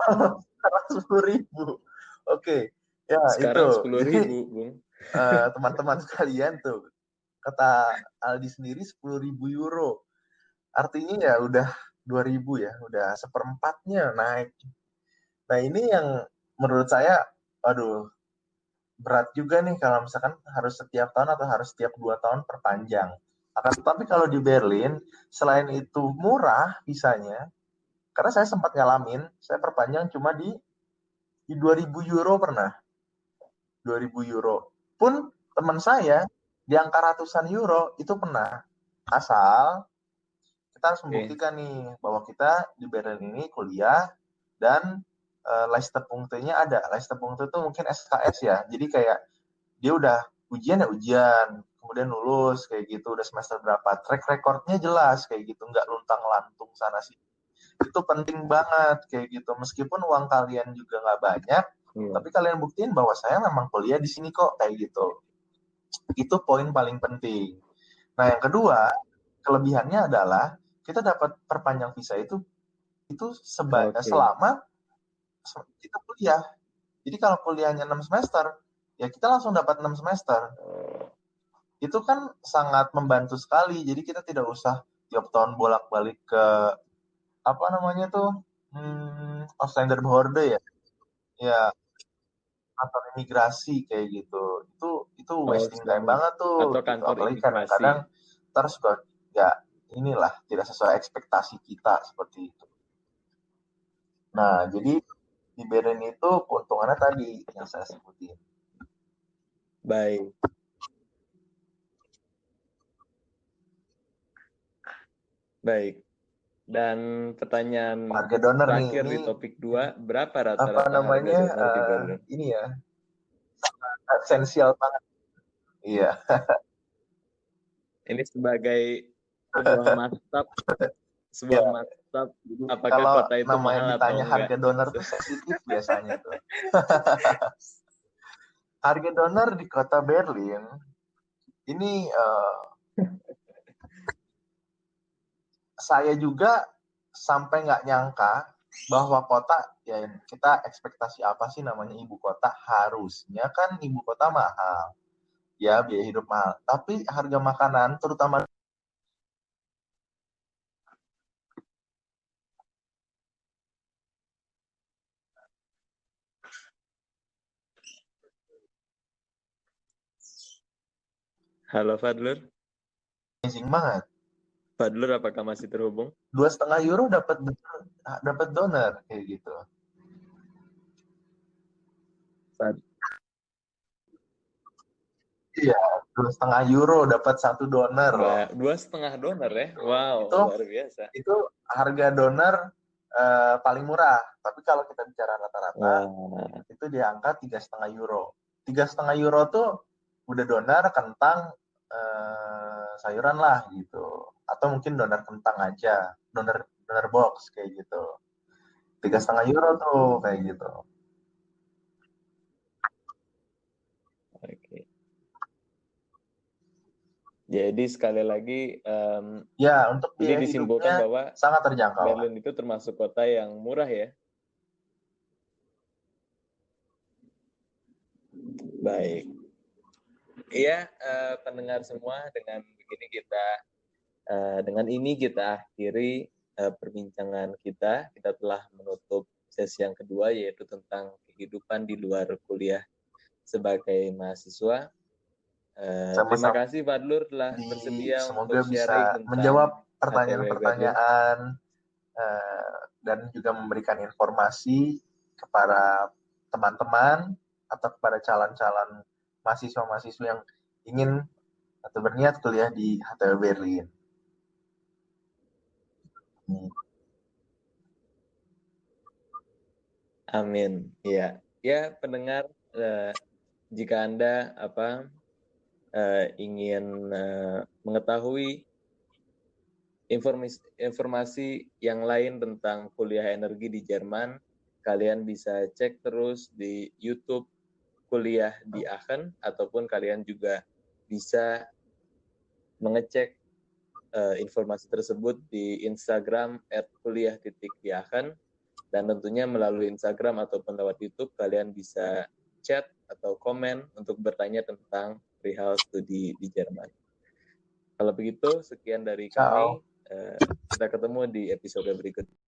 10.000. Oke. Ya,
sekarang
itu.
10.000, Bung.
Teman-teman sekalian tuh, kata Aldi sendiri 10.000 euro. Artinya ya udah 2.000 ya, udah seperempatnya naik. Nah, ini yang menurut saya, aduh, berat juga nih kalau misalkan harus setiap tahun atau harus setiap 2 tahun perpanjang. Tapi kalau di Berlin, selain itu murah visanya, karena saya sempat ngalamin, saya perpanjang cuma di 2.000 euro pernah. 2.000 euro. Pun teman saya di angka ratusan euro itu pernah. Asal kita harus membuktikan nih bahwa kita di Berlin ini kuliah dan Leistpunktenya ada. Leistpunkt itu mungkin SKS ya. Jadi kayak dia udah ujian ya ujian, kemudian lulus kayak gitu, udah semester berapa. Track recordnya jelas kayak gitu, nggak luntang-lantung sana sini. Itu penting banget kayak gitu. Meskipun uang kalian juga nggak banyak, tapi kalian buktiin bahwa saya memang kuliah di sini kok kayak gitu. Itu poin paling penting. Nah, yang kedua, kelebihannya adalah kita dapat perpanjang visa itu selama kita kuliah. Jadi kalau kuliahnya 6 semester, ya kita langsung dapat 6 semester. Itu kan sangat membantu sekali. Jadi kita tidak usah tiap tahun bolak-balik ke apa namanya tuh Ausländer-Behörde ya. Ya, kantor imigrasi kayak gitu. Itu wasting time banget tuh
atau
gitu.
kantor
Apalagi
imigrasi.
kadang-kadang ntar suka ya inilah tidak sesuai ekspektasi kita seperti itu. Nah, jadi di Berlin itu keuntungannya tadi yang saya sebutin.
Baik. Baik. Dan pertanyaan
Harga donor
terakhir
nih,
di topik 2, berapa
apa
rata-rata
namanya
harga donor di Berlin?
ini ya esensial banget. Iya.
Ini sebagai sebuah mastab,
Ya,
apakah
kalau
kota itu
namanya
mahal atau
ditanya
enggak?
harga donor tuh sensitif biasanya tuh. Harga donor di kota Berlin ini saya juga sampai nggak nyangka bahwa kota ya kita ekspektasi apa sih namanya ibu kota, harusnya kan ibu kota mahal ya, biaya hidup mahal, tapi harga makanan terutama
Halo Fadlur.
amazing banget.
Fadlur, apakah masih terhubung?
€2,5 dapat donor kayak gitu. Iya, €2,5 dapat 1 donor.
$2,5 ya? Wow,
Itu
luar biasa.
Itu harga donor paling murah. Tapi kalau kita bicara rata-rata, itu di angka €3,5. €3,5 tuh udah donor kentang sayuran lah gitu. Atau mungkin donor kentang aja, donor box kayak gitu. €3,5 tuh kayak gitu.
Oke. Jadi sekali lagi
ya untuk
ini
biaya
disimpulkan
hidupnya
bahwa
sangat terjangkau.
Berlin itu termasuk kota yang murah ya. Baik. Iya, pendengar semua, dengan ini kita akhiri perbincangan kita. Kita telah menutup sesi yang kedua, yaitu tentang kehidupan di luar kuliah sebagai mahasiswa. Terima kasih Fadlur telah bersedia
semoga
untuk
bisa
sharing tentang
menjawab pertanyaan-pertanyaan dan juga memberikan informasi kepada teman-teman atau kepada calon-calon mahasiswa-mahasiswa yang ingin atau berniat kuliah di HTW Berlin.
Amin. Ya, pendengar, jika Anda ingin mengetahui informasi yang lain tentang kuliah energi di Jerman, kalian bisa cek terus di YouTube Kuliah di Aachen, ataupun kalian juga bisa mengecek informasi tersebut di Instagram @kuliah.di-aachen, dan tentunya melalui Instagram ataupun lewat YouTube kalian bisa chat atau komen untuk bertanya tentang perihal studi di Jerman. Kalau begitu, sekian dari kami. Kita ketemu di episode berikutnya.